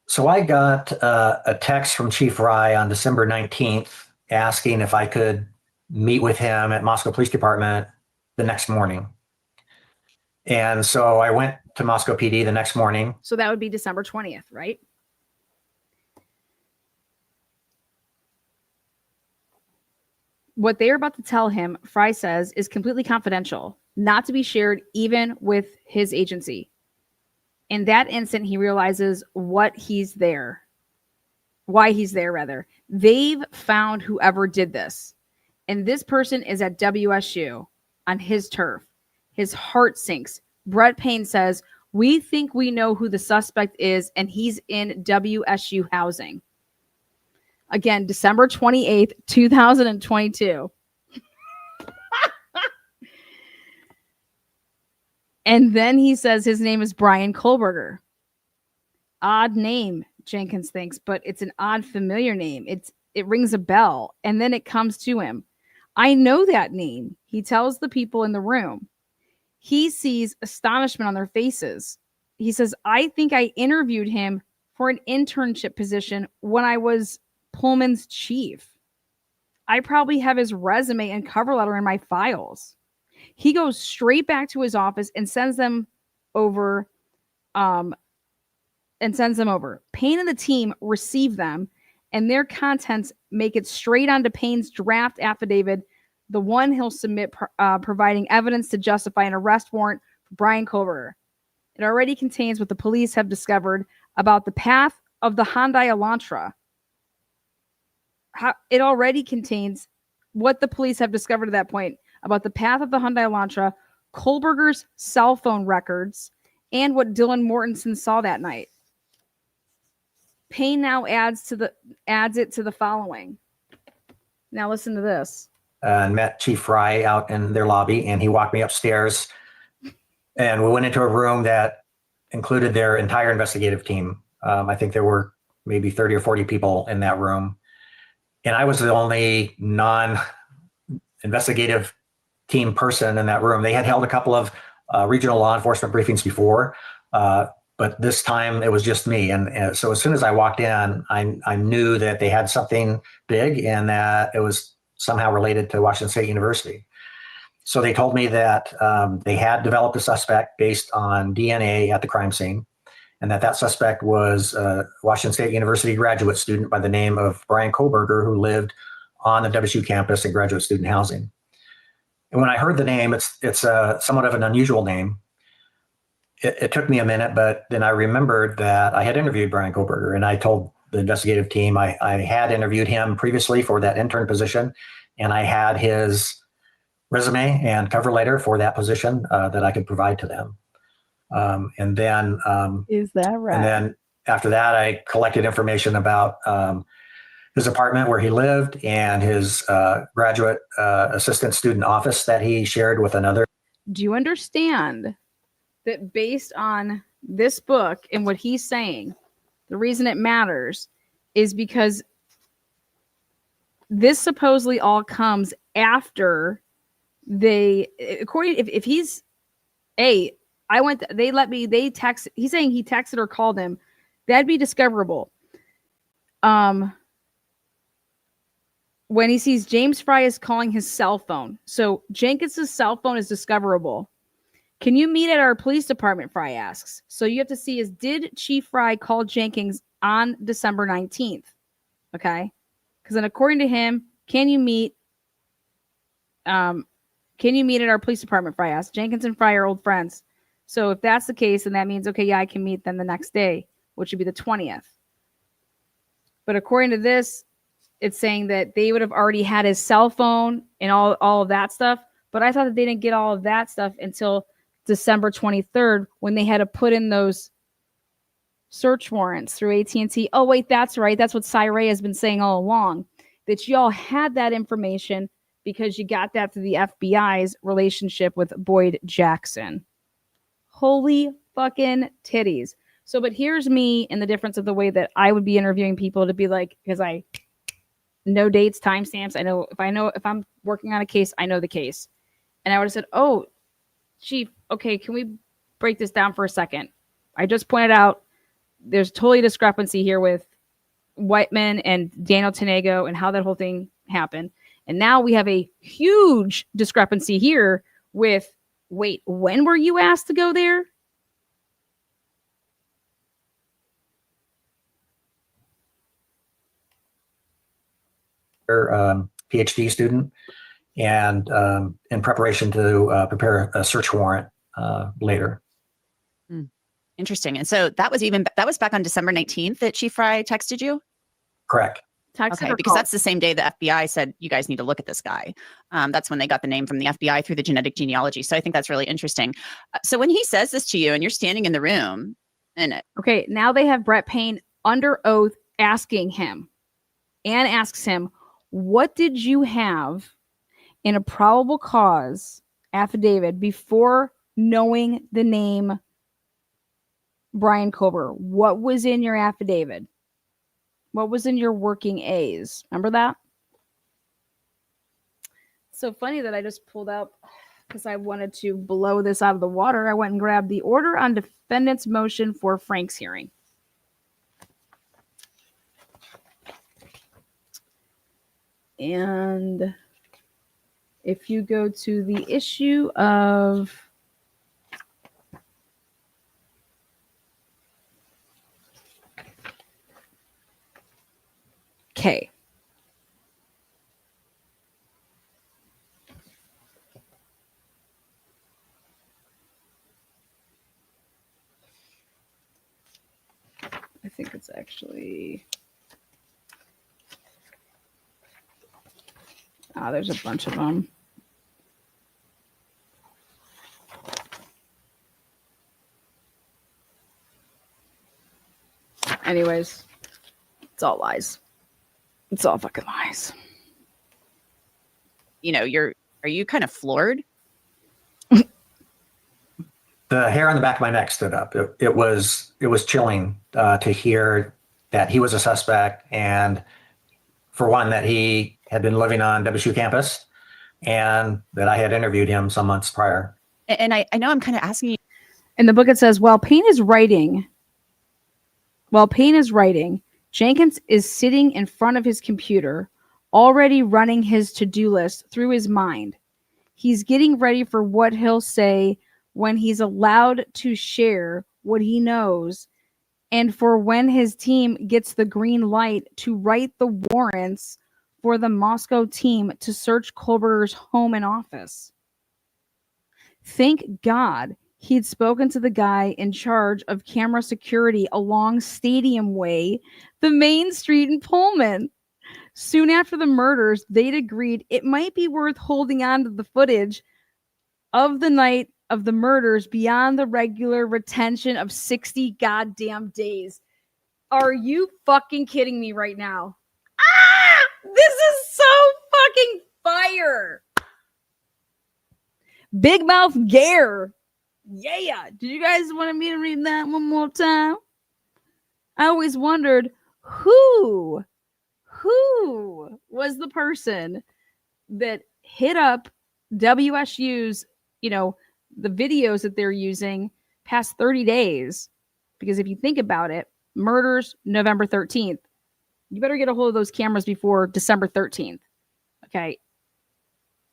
So I got a text from Chief Fry on December 19th asking if I could meet with him at Moscow Police Department the next morning. And so I went to Moscow PD the next morning. So that would be December 20th, right? What they're about to tell him, Fry says, is completely confidential, not to be shared even with his agency. In that instant, he realizes why he's there, rather. They've found whoever did this. And this person is at WSU on his turf. His heart sinks. Brett Payne says, we think we know who the suspect is, and he's in WSU housing. Again, December 28th, 2022. And then he says his name is Brian Kohlberger. Odd name, Jenkins thinks, but it's an odd familiar name. It rings a bell. And then it comes to him. I know that name, he tells the people in the room. He sees astonishment on their faces. He says, I think I interviewed him for an internship position when I was Pullman's chief. I probably have his resume and cover letter in my files. He goes straight back to his office and sends them over. Payne and the team receive them, and their contents make it straight onto Payne's draft affidavit, the one he'll submit providing evidence to justify an arrest warrant for Brian Kohlberger. It already contains what the police have discovered about the path of the Hyundai Elantra. It already contains what the police have discovered at that point about the path of the Hyundai Elantra, Kohlberger's cell phone records, and what Dylan Mortensen saw that night. Payne now adds it to the following. Now listen to this. And met Chief Fry out in their lobby, and he walked me upstairs, and we went into a room that included their entire investigative team. I think there were maybe 30 or 40 people in that room, and I was the only non-investigative team person in that room. They had held a couple of regional law enforcement briefings before, but this time it was just me. And so as soon as I walked in, I knew that they had something big and that it was somehow related to Washington State University. So they told me that they had developed a suspect based on DNA at the crime scene, and that suspect was a Washington State University graduate student by the name of Brian Kohlberger, who lived on the WSU campus in graduate student housing. And when I heard the name, it's somewhat of an unusual name. It took me a minute, but then I remembered that I had interviewed Brian Kohlberger, and I told the investigative team I had interviewed him previously for that intern position, and I had his resume and cover letter for that position that I could provide to them. And then Is that right? And then after that, I collected information about his apartment where he lived and his graduate assistant student office that he shared with another. Do you understand that based on this book and what he's saying, the reason it matters is because this supposedly all comes after they, according, if he's, they text, he's saying he texted or called him, that'd be discoverable. When he sees James Fry is calling his cell phone. So Jenkins's cell phone is discoverable. Can you meet at our police department? Fry asks. So you have to see is, did Chief Fry call Jenkins on December 19th? Okay. Because then according to him, can you meet at our police department? Fry asks. Jenkins and Fry are old friends. So if that's the case, then that means, okay, yeah, I can meet them the next day, which would be the 20th. But according to this, it's saying that they would have already had his cell phone and all of that stuff. But I thought that they didn't get all of that stuff until December 23rd when they had to put in those search warrants through AT&T. Oh, wait, that's right. That's what Cy has been saying all along, that y'all had that information because you got that through the FBI's relationship with Boyd Jackson. Holy fucking titties. So, but here's me and the difference of the way that I would be interviewing people to be like, because I know dates, timestamps. If I'm working on a case, I know the case. And I would have said, oh, Chief, okay, can we break this down for a second? I just pointed out there's totally discrepancy here with Whiteman and Daniel Tiengo and how that whole thing happened. And now we have a huge discrepancy here with, wait, when were you asked to go there? PhD student, and in preparation to prepare a search warrant later. Interesting. And so that was back on December 19th that Chief Fry texted you? Correct. Okay, because that's the same day the FBI said, you guys need to look at this guy. That's when they got the name from the FBI through the genetic genealogy. So I think that's really interesting. So when he says this to you and you're standing in the room and okay, now they have Brett Payne under oath asking him, and asks him, what did you have in a probable cause affidavit before knowing the name Brian Kober? What was in your affidavit? What was in your working A's? Remember that? So funny that I just pulled up because I wanted to blow this out of the water. I went and grabbed the order on defendant's motion for Frank's hearing. And if you go to the issue of K. I think it's actually... there's a bunch of them. Anyways, it's all lies. It's all fucking lies. you know, are you kind of floored? The hair on the back of my neck stood up. It was chilling to hear that he was a suspect, and for one, that he had been living on WSU campus, and that I had interviewed him some months prior. And I know I'm kind of asking you. In the book, it says, while Payne is writing, Jenkins is sitting in front of his computer, already running his to-do list through his mind. He's getting ready for what he'll say when he's allowed to share what he knows, and for when his team gets the green light to write the warrants for the Moscow team to search Koberger's home and office. Thank God he'd spoken to the guy in charge of camera security along Stadium Way, the main street in Pullman. Soon after the murders, they'd agreed it might be worth holding on to the footage of the night of the murders beyond the regular retention of 60 goddamn days. Are you fucking kidding me right now? Ah! This is so fucking fire. Big Mouth Gare. Yeah. Did you guys want me to read that one more time? I always wondered who was the person that hit up WSU's, the videos that they're using past 30 days. Because if you think about it, murders November 13th. You better get a hold of those cameras before December 13th. Okay.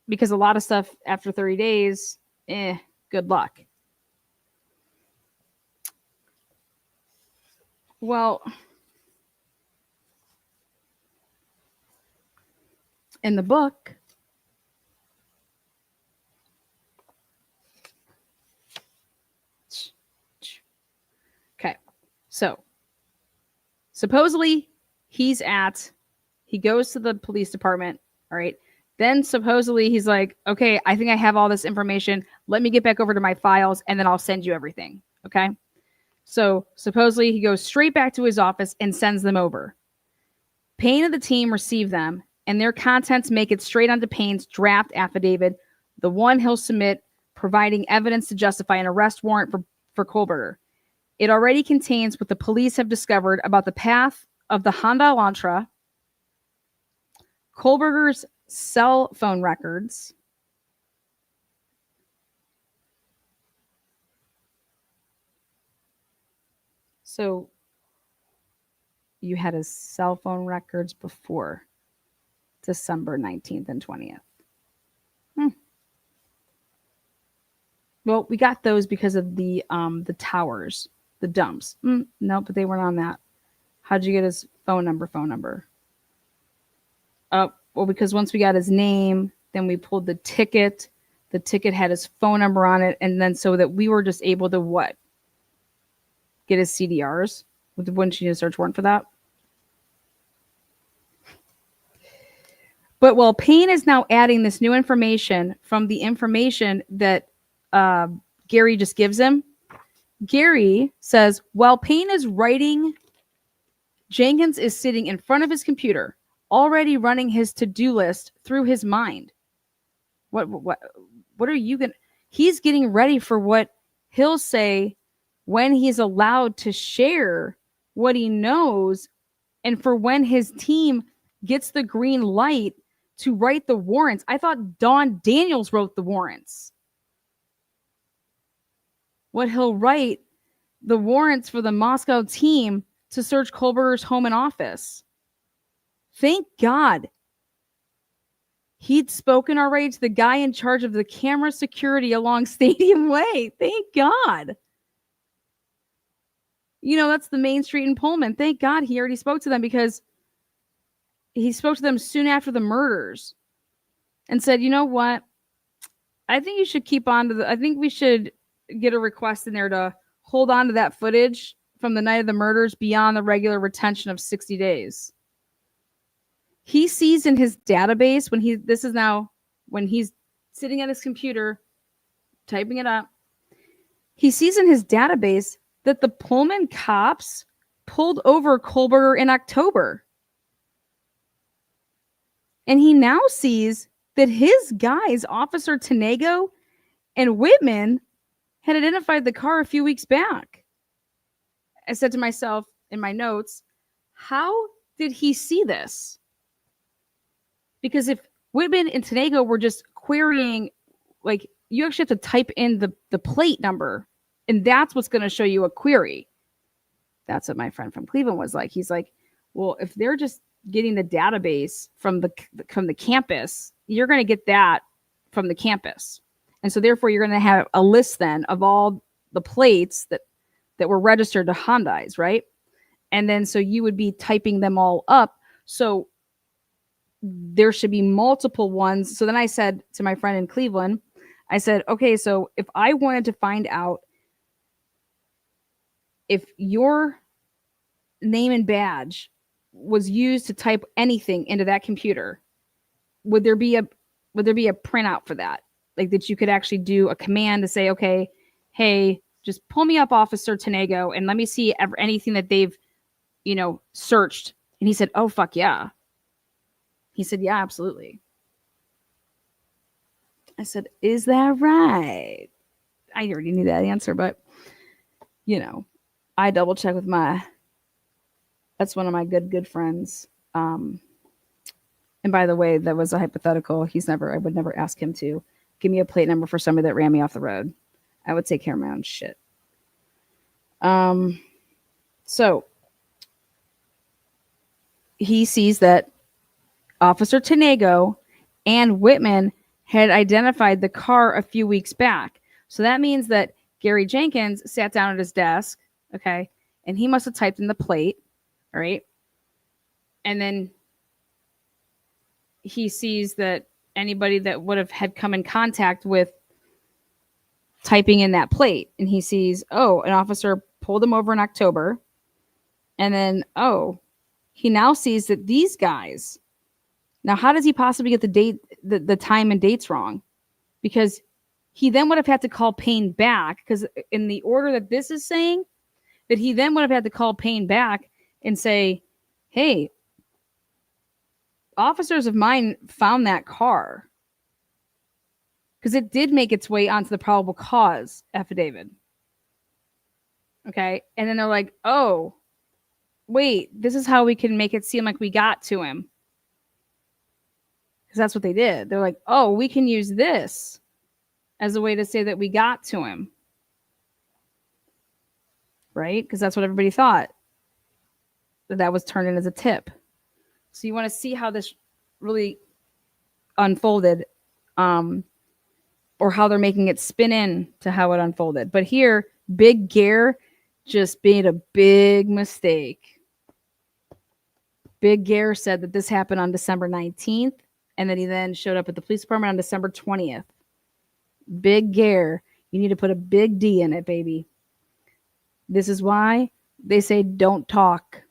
Because a lot of stuff after 30 days, good luck. Well, in the book, okay, so supposedly he goes to the police department, all right? Then supposedly he's like, okay, I think I have all this information. Let me get back over to my files and then I'll send you everything, okay? So supposedly he goes straight back to his office and sends them over. Payne and the team receive them, and their contents make it straight onto Payne's draft affidavit, the one he'll submit, providing evidence to justify an arrest warrant for Kohlberger. It already contains what the police have discovered about the path of the Honda Elantra, Kohlberger's cell phone records, so you had his cell phone records before December 19th and 20th. Well, we got those because of the towers, the dumps. No, but they weren't on that. How'd you get his phone number? Well, because once we got his name, then we pulled the ticket. The ticket had his phone number on it, and then so that we were just able to what? Get his CDRs? Wouldn't you need a search warrant for that? But while Payne is now adding this new information from the information that Gary just gives him, Gary says, while Payne is writing, Jenkins is sitting in front of his computer, already running his to-do list through his mind. What are you going to... He's getting ready for what he'll say when he's allowed to share what he knows and for when his team gets the green light to write the warrants. I thought Don Daniels wrote the warrants. What he'll write the warrants for the Moscow team to search Kohlberger's home and office. Thank God he'd spoken already to the guy in charge of the camera security along Stadium Way. Thank God. That's the main street in Pullman. Thank God he already spoke to them, because he spoke to them soon after the murders and said, you know what? I think you should keep on to I think we should get a request in there to hold on to that footage from the night of the murders beyond the regular retention of 60 days. He sees in his database when he's sitting at his computer, typing it up, he sees in his database that the Pullman cops pulled over Kohlberger in October. And he now sees that his guys, Officer Tiengo and Whitman, had identified the car a few weeks back. I said to myself in my notes, how did he see this? Because if Whitman and Tiengo were just querying, like, you actually have to type in the plate number, and that's what's going to show you a query. That's what my friend from Cleveland was like. He's like, well, if they're just getting the database from the campus, you're going to get that from the campus. And so therefore you're going to have a list then of all the plates that were registered to Hyundais, right? And then so you would be typing them all up. So there should be multiple ones. So then I said to my friend in Cleveland, I said, okay, so if I wanted to find out if your name and badge was used to type anything into that computer, would there be a printout for that? Like that you could actually do a command to say, okay, hey, just pull me up Officer Tiengo and let me see anything that they've, searched. And he said, oh, fuck yeah. He said, yeah, absolutely. I said, is that right? I already knew that answer, but, I double check with that's one of my good friends. And by the way, that was a hypothetical. I would never ask him to give me a plate number for somebody that ran me off the road. I would take care of my own shit. So he sees that Officer Tiengo and Whitman had identified the car a few weeks back. So that means that Gary Jenkins sat down at his desk, okay, and he must have typed in the plate, all right? And then he sees that anybody that would have had come in contact with typing in that plate, and he sees, oh, an officer pulled him over in October, and then, oh, he now sees that these guys, now how does he possibly get the date, the time and dates wrong? Because he then would have had to call Payne back, because in the order that this is saying, that he then would have had to call Payne back and say, hey, officers of mine found that car. Because it did make its way onto the probable cause affidavit. Okay. And then they're like, oh, wait, this is how we can make it seem like we got to him. Because that's what they did. They're like, oh, we can use this as a way to say that we got to him. Right? Because that's what everybody thought. That was turned in as a tip. So you want to see how this really unfolded, or how they're making it spin in to how it unfolded. But here, Big Gare just made a big mistake. Big Gare said that this happened on December 19th, and that he then showed up at the police department on December 20th. Big Gare, you need to put a big D in it, baby. This is why they say don't talk.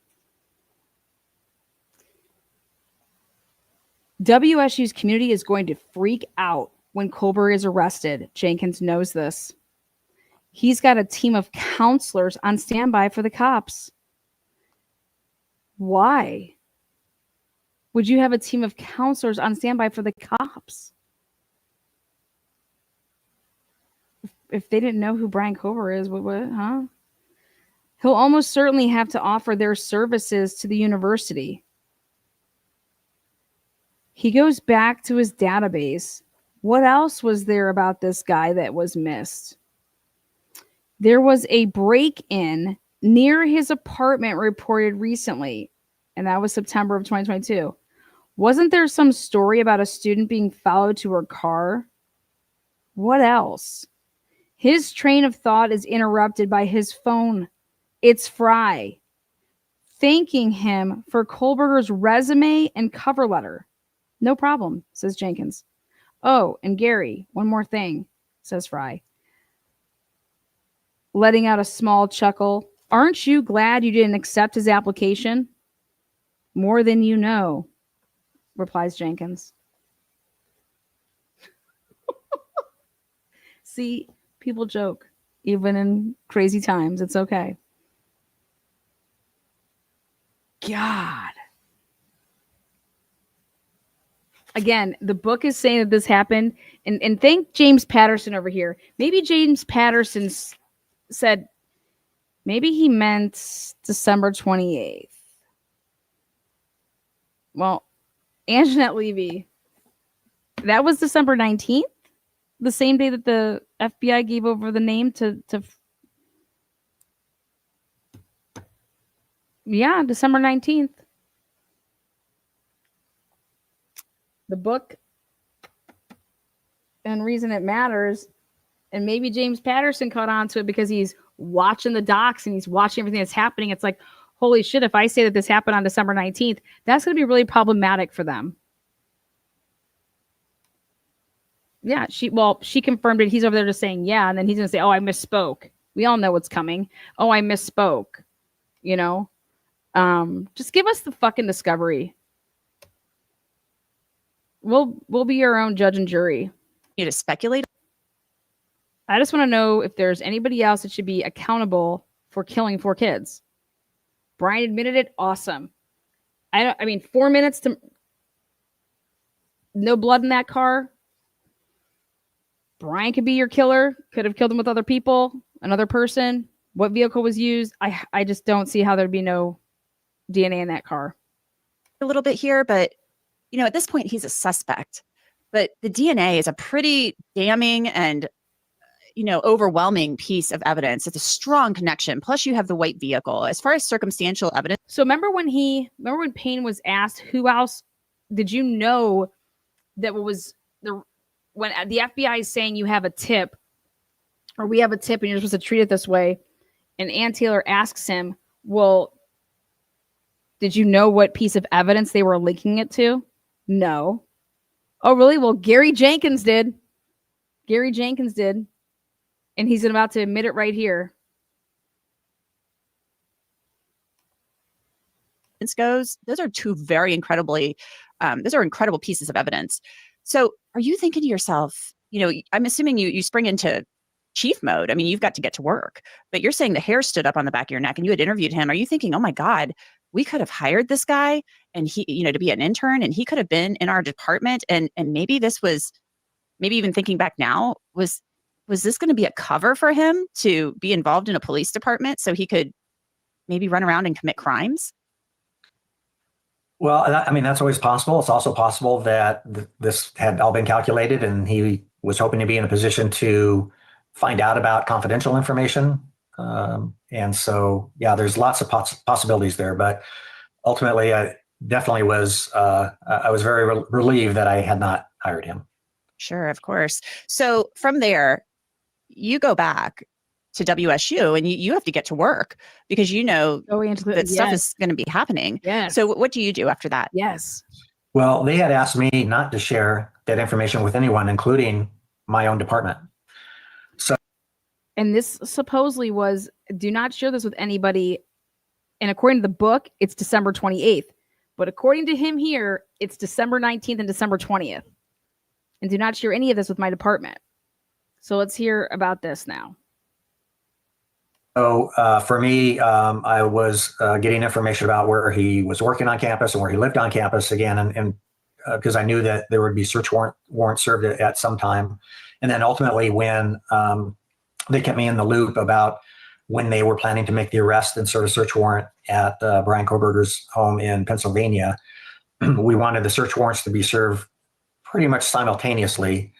WSU's community is going to freak out when Kohlberg is arrested. Jenkins knows this. He's got a team of counselors on standby for the cops. Why would you have a team of counselors on standby for the cops? If they didn't know who Brian Kohlberg is, what, huh? He'll almost certainly have to offer their services to the university. He goes back to his database. What else was there about this guy that was missed? There was a break-in near his apartment reported recently, and that was September of 2022. Wasn't there some story about a student being followed to her car? What else? His train of thought is interrupted by his phone. It's Fry, thanking him for Kohlberger's resume and cover letter. No problem, says Jenkins. Oh, and Gary, one more thing, says Fry, letting out a small chuckle. Aren't you glad you didn't accept his application? More than you know, replies Jenkins. See, people joke, even in crazy times. It's okay. God. Again, the book is saying that this happened, and thank James Patterson over here. Maybe James Patterson said, maybe he meant December 28th. Well, Anjanette Levy, that was December 19th, the same day that the FBI gave over the name to yeah, December 19th. The book and reason it matters, and maybe James Patterson caught on to it because he's watching the docs and he's watching everything that's happening. It's like, holy shit, if I say that this happened on December 19th, that's going to be really problematic for them. Yeah, she confirmed it. He's over there just saying, yeah, and then he's going to say, oh, I misspoke. We all know what's coming. Oh, I misspoke. You know? Just give us the fucking discovery. We'll be your own judge and jury. You to speculate. I just want to know if there's anybody else that should be accountable for killing 4 kids. Brian admitted it. Awesome. I mean, 4 minutes to no blood in that car. Brian could be your killer. Could have killed him with other people, another person. What vehicle was used? I just don't see how there'd be no DNA in that car. A little bit here, but at this point he's a suspect. But the DNA is a pretty damning and overwhelming piece of evidence. It's a strong connection. Plus, you have the white vehicle. As far as circumstantial evidence, So remember when Payne was asked who else did you know that was when the FBI is saying you have a tip or we have a tip and you're supposed to treat it this way, and Ann Taylor asks him, well, did you know what piece of evidence they were linking it to? No. Oh, really? Well, Gary Jenkins did. Gary Jenkins did. And he's about to admit it right here. goes, those are two very incredibly, those are incredible pieces of evidence. So are you thinking to yourself, I'm assuming you spring into chief mode. I mean, you've got to get to work, but you're saying the hair stood up on the back of your neck and you had interviewed him. Are you thinking, oh my God, we could have hired this guy and he, to be an intern, and he could have been in our department. And maybe this was, maybe even thinking back now, was this going to be a cover for him to be involved in a police department so he could maybe run around and commit crimes? Well, I mean, that's always possible. It's also possible that this had all been calculated and he was hoping to be in a position to find out about confidential information. And so, yeah, there's lots of possibilities there. But ultimately, I definitely was, I was very relieved that I had not hired him. Sure, of course. So from there, you go back to WSU and you have to get to work because that stuff is going to be happening. Yeah. So what do you do after that? Yes. Well, they had asked me not to share that information with anyone, including my own department. And this supposedly was, do not share this with anybody. And according to the book, it's December 28th. But according to him here, it's December 19th and December 20th. And do not share any of this with my department. So let's hear about this now. So for me, I was getting information about where he was working on campus and where he lived on campus again. And because I knew that there would be search warrants served at some time. And then ultimately when they kept me in the loop about when they were planning to make the arrest and serve a search warrant at Brian Koberger's home in Pennsylvania, we wanted the search warrants to be served pretty much simultaneously,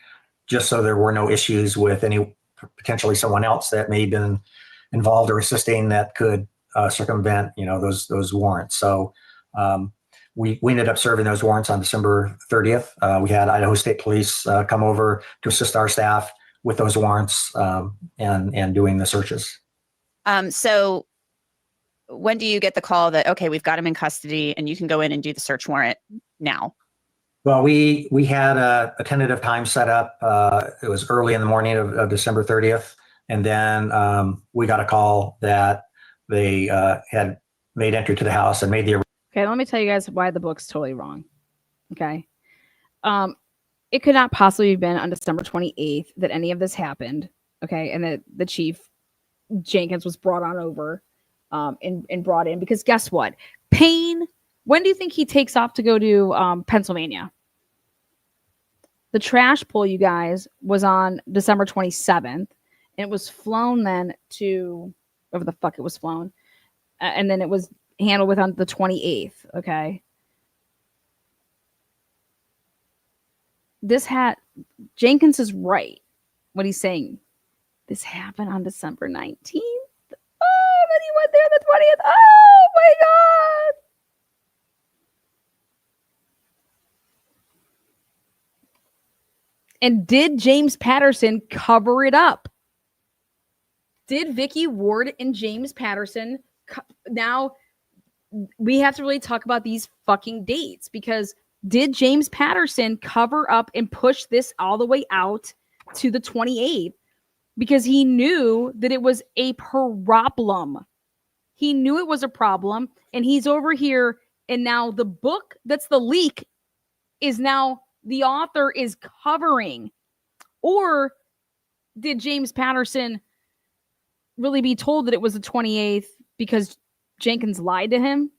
just so there were no issues with any potentially someone else that may have been involved or assisting that could circumvent, those warrants. So we ended up serving those warrants on December 30th. We had Idaho State Police come over to assist our staff with those warrants and doing the searches. So when do you get the call that, okay, we've got him in custody and you can go in and do the search warrant now? Well, we had a tentative time set up. It was early in the morning of December 30th. And then we got a call that they had made entry to the house and made the arrest. Okay, let me tell you guys why the book's totally wrong. Okay. It could not possibly have been on December 28th that any of this happened. Okay. And that the chief Jenkins was brought on over and brought in, because guess what? Payne, when do you think he takes off to go to Pennsylvania? The trash pull, you guys, was on December 27th. And it was flown then to wherever the fuck it was flown. And then it was handled with on the 28th. Okay. Jenkins is right when he's saying this happened on December 19th. Oh, then he went there the 20th. Oh my God. And did James Patterson cover it up? Did Vicky Ward and James Patterson? Now we have to really talk about these fucking dates, because did James Patterson cover up and push this all the way out to the 28th because he knew that it was a problem? He knew it was a problem, and he's over here, and now the book that's the leak is now the author is covering. Or did James Patterson really be told that it was the 28th because Jenkins lied to him?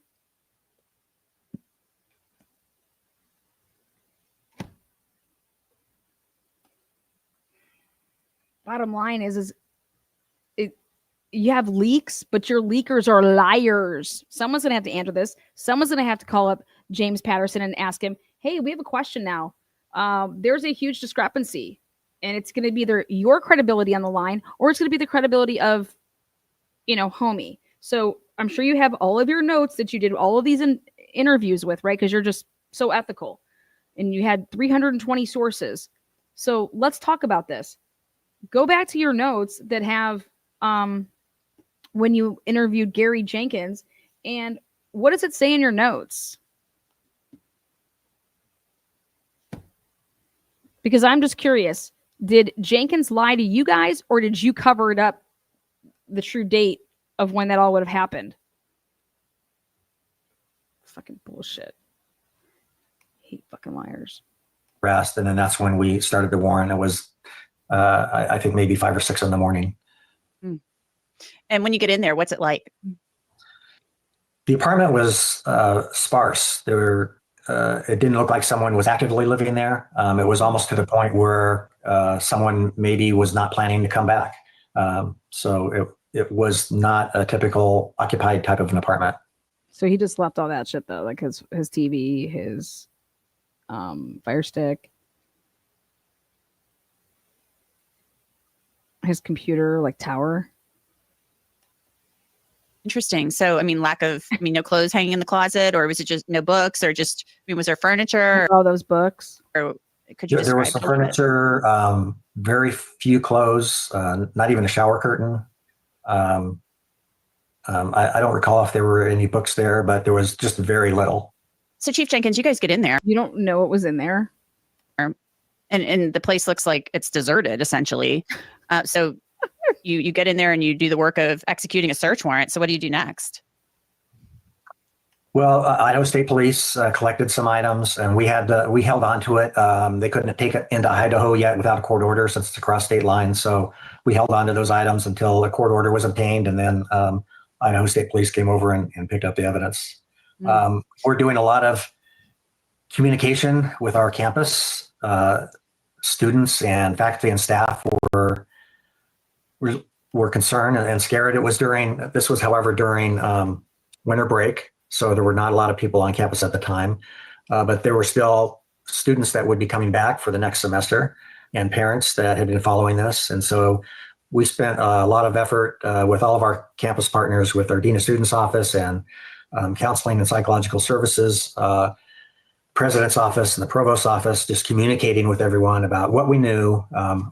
Bottom line is you have leaks, but your leakers are liars. Someone's going to have to answer this. Someone's going to have to call up James Patterson and ask him, hey, we have a question now. There's a huge discrepancy, and it's going to be either your credibility on the line or it's going to be the credibility of, homie. So I'm sure you have all of your notes that you did all of these interviews with, right? Because you're just so ethical, and you had 320 sources. So let's talk about this. Go back to your notes that have when you interviewed Gary Jenkins, and what does it say in your notes? Because I'm just curious, did Jenkins lie to you guys, or did you cover it up, the true date of when that all would have happened? Fucking bullshit. Hate fucking liars. Arrest, and then that's when we started the warrant. It was, I think, maybe 5 or 6 in the morning. And when you get in there, what's it like? The apartment was sparse. It didn't look like someone was actively living there. It was almost to the point where someone maybe was not planning to come back. So it was not a typical occupied type of an apartment. So he just left all that shit though, like his TV, his Fire Stick, his computer, like tower. Interesting. So, no clothes hanging in the closet, or was it just no books, or just, was there furniture? All those books. Or could you There was some furniture, very few clothes, not even a shower curtain. I don't recall if there were any books there, but there was just very little. So, Chief Jenkins, you guys get in there. You don't know what was in there. And the place looks like it's deserted, essentially. So you get in there and you do the work of executing a search warrant. So what do you do next? Well, Idaho State Police collected some items, and we held on to it. They couldn't take it into Idaho yet without a court order, since it's across state lines. So we held on to those items until a court order was obtained, and then Idaho State Police came over and picked up the evidence. We're doing a lot of communication with our campus. Students and faculty and staff were concerned and scared. This was, however, during winter break. So there were not a lot of people on campus at the time, but there were still students that would be coming back for the next semester and parents that had been following this. And so we spent a lot of effort with all of our campus partners, with our Dean of Students Office and Counseling and Psychological Services, President's Office and the Provost's Office, just communicating with everyone about what we knew,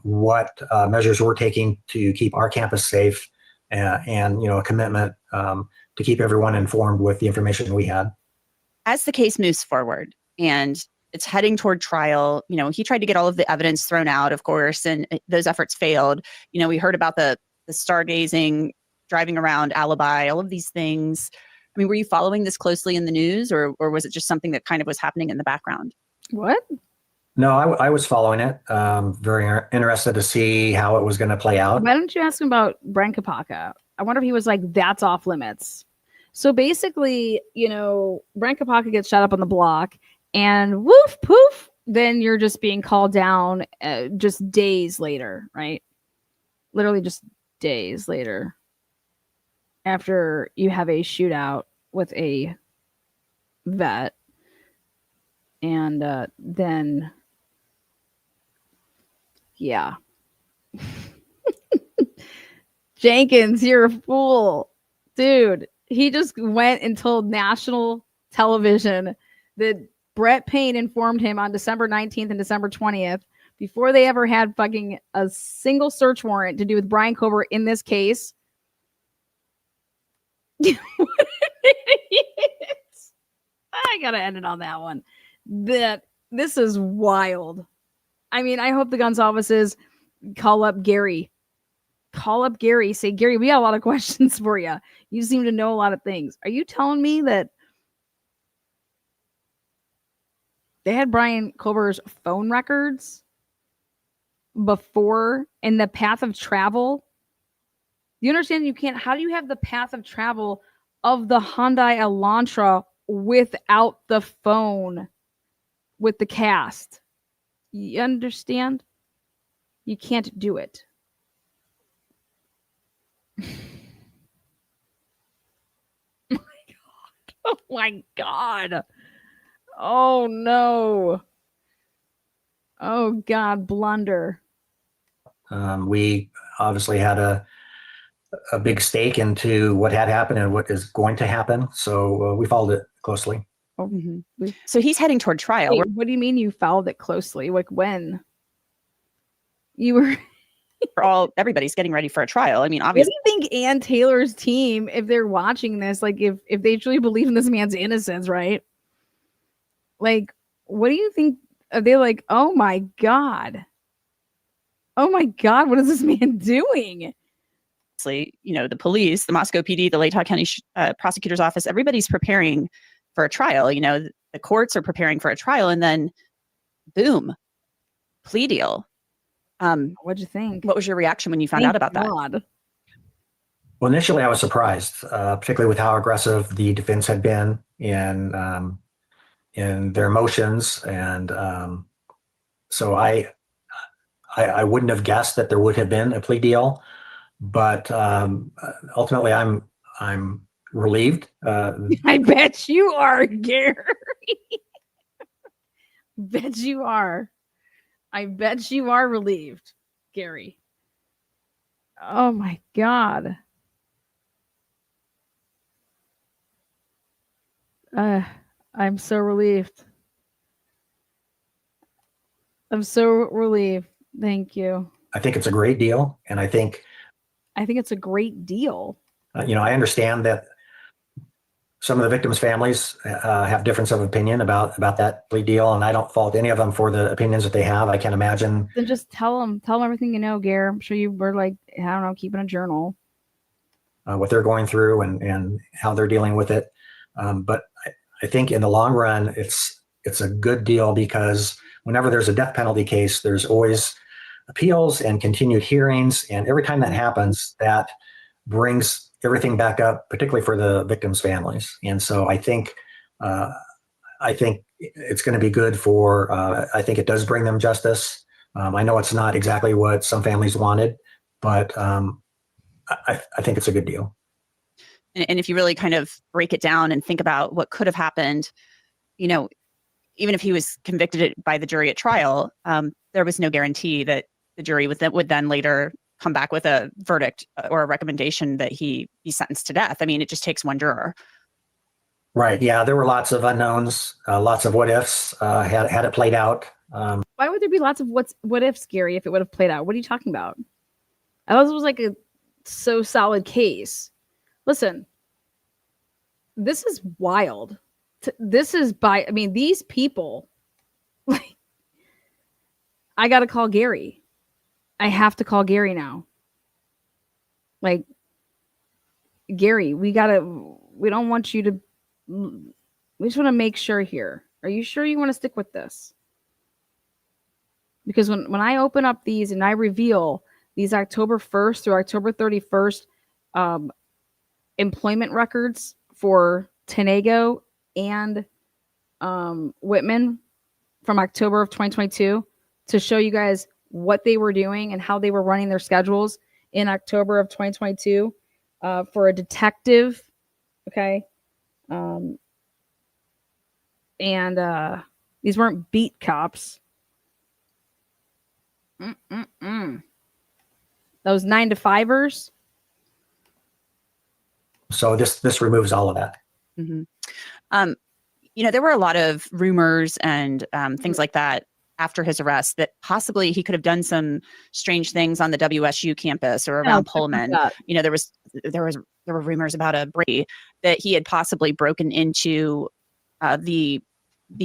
what measures we're taking to keep our campus safe, and a commitment to keep everyone informed with the information we had. As the case moves forward and it's heading toward trial, he tried to get all of the evidence thrown out, of course, and those efforts failed. We heard about the stargazing, driving around, alibi, all of these things. Were you following this closely in the news, or was it just something that kind of was happening in the background? What? No, I was following it. Very interested to see how it was going to play out. Why don't you ask him about Brian Kapaka? I wonder if he was like, that's off limits. So basically, Brian Kapaka gets shot up on the block, and woof, poof, then you're just being called down just days later, right? Literally just days later, after you have a shootout with a vet. And then, yeah. Jenkins, you're a fool. Dude, he just went and told national television that Brett Payne informed him on December 19th and December 20th, before they ever had fucking a single search warrant to do with Brian Kober in this case. What an idiot. I gotta end it on that one. This is wild. I hope the Goncalveses call up Gary call up Gary, say, Gary, we got a lot of questions for you. You seem to know a lot of things. Are you telling me that they had Brian Culber's phone records before in the path of travel? You understand you can't, how do you have the path of travel of the Hyundai Elantra without the phone with the cast? You understand? You can't do it. Oh my God. Oh no. Oh God, blunder. We obviously had a big stake into what had happened and what is going to happen. So we followed it closely. Oh, So he's heading toward trial. wait, what do you mean you followed it closely? Like when? You were Everybody's getting ready for a trial. I mean, what obviously, do you think Ann Taylor's team, if they're watching this, like if they truly believe in this man's innocence, right? Like, what do you think? Are they like, oh my God, what is this man doing? the police, the Moscow PD, the Latah County prosecutor's office, everybody's preparing for a trial. The courts are preparing for a trial, and then boom, plea deal. What'd you think? What was your reaction when you found Thank out about that? God. Well, initially I was surprised, particularly with how aggressive the defense had been in their motions. And so I wouldn't have guessed that there would have been a plea deal, but ultimately I'm relieved. I bet you are, Gary. Bet you are. I bet you are relieved, Gary. Oh my God. I'm so relieved. I'm so relieved. Thank you. I think it's a great deal. And I think it's a great deal. I understand that some of the victims' families have difference of opinion about that plea deal, and I don't fault any of them for the opinions that they have. I can't imagine. Then just tell them everything you know, Gary. I'm sure you were like, I don't know, keeping a journal. What they're going through and how they're dealing with it. But I think in the long run, it's a good deal because whenever there's a death penalty case, there's always appeals and continued hearings, and every time that happens, that brings everything back up, particularly for the victims' families. And so I think it's going to be good for. I think it does bring them justice. I know it's not exactly what some families wanted, but I think it's a good deal. And if you really kind of break it down and think about what could have happened, even if he was convicted by the jury at trial, there was no guarantee that the jury would then later come back with a verdict or a recommendation that he be sentenced to death. I mean, it just takes one juror. Right. Yeah. There were lots of unknowns, lots of what ifs had it played out. Why would there be lots of what ifs, Gary, if it would have played out? What are you talking about? I thought it was like a so solid case. Listen, this is wild. These people, like, I got to call Gary. I have to call Gary now. Like, Gary, we don't want you to, we just want to make sure here. Are you sure you want to stick with this? Because when I open up these and I reveal these October 1st through October 31st employment records for Tiengo and Whitman from October of 2022 to show you guys what they were doing and how they were running their schedules in October of 2022 for a detective. Okay. And these weren't beat cops. Those 9-to-5ers. So this removes all of that. Mm-hmm. There were a lot of rumors and things like that after his arrest that possibly he could have done some strange things on the WSU campus or around Pullman. There were rumors about a break that he had possibly broken into the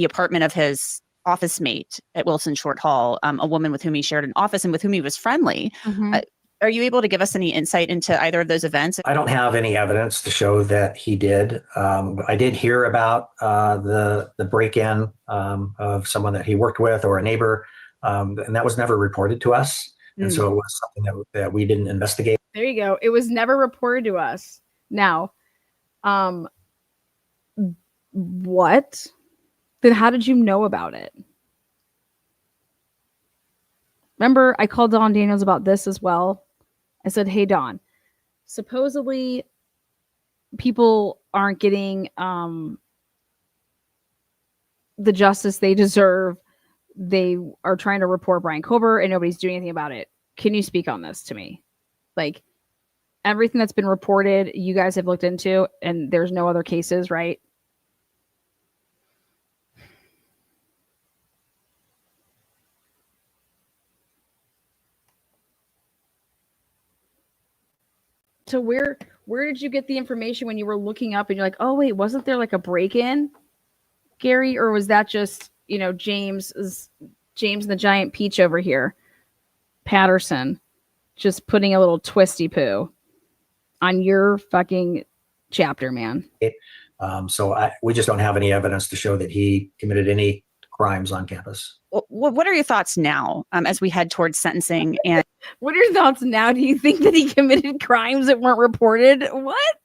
apartment of his office mate at Wilson Short Hall, a woman with whom he shared an office and with whom he was friendly. Mm-hmm. Are you able to give us any insight into either of those events? I don't have any evidence to show that he did. I did hear about the break-in of someone that he worked with or a neighbor, and that was never reported to us. And so it was something that we didn't investigate. There you go. It was never reported to us. Now, what? Then how did you know about it? Remember, I called Don Daniels about this as well. I said, hey, Don, supposedly people aren't getting the justice they deserve. They are trying to report Brian Kober and nobody's doing anything about it. Can you speak on this to me? Like, everything that's been reported, you guys have looked into, and there's no other cases, right? So where did you get the information when you were looking up and you're like, oh wait, wasn't there like a break-in, Gary? Or was that just, James and the Giant Peach over here, Patterson, just putting a little twisty poo on your fucking chapter, man? So we just don't have any evidence to show that he committed any crimes on campus. What are your thoughts now as we head towards sentencing? And what are your thoughts now? Do you think that he committed crimes that weren't reported? What?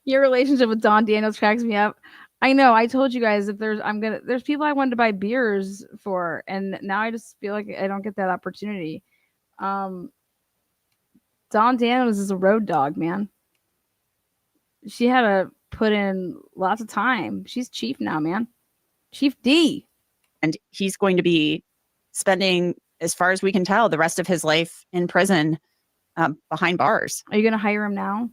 Your relationship with Don Daniels cracks me up. I know. I told you guys that there's people I wanted to buy beers for, and now I just feel like I don't get that opportunity. Don Daniels is a road dog, man. She had to put in lots of time. She's chief now, man. Chief D. And he's going to be spending, as far as we can tell, the rest of his life in prison behind bars. Are you going to hire him now?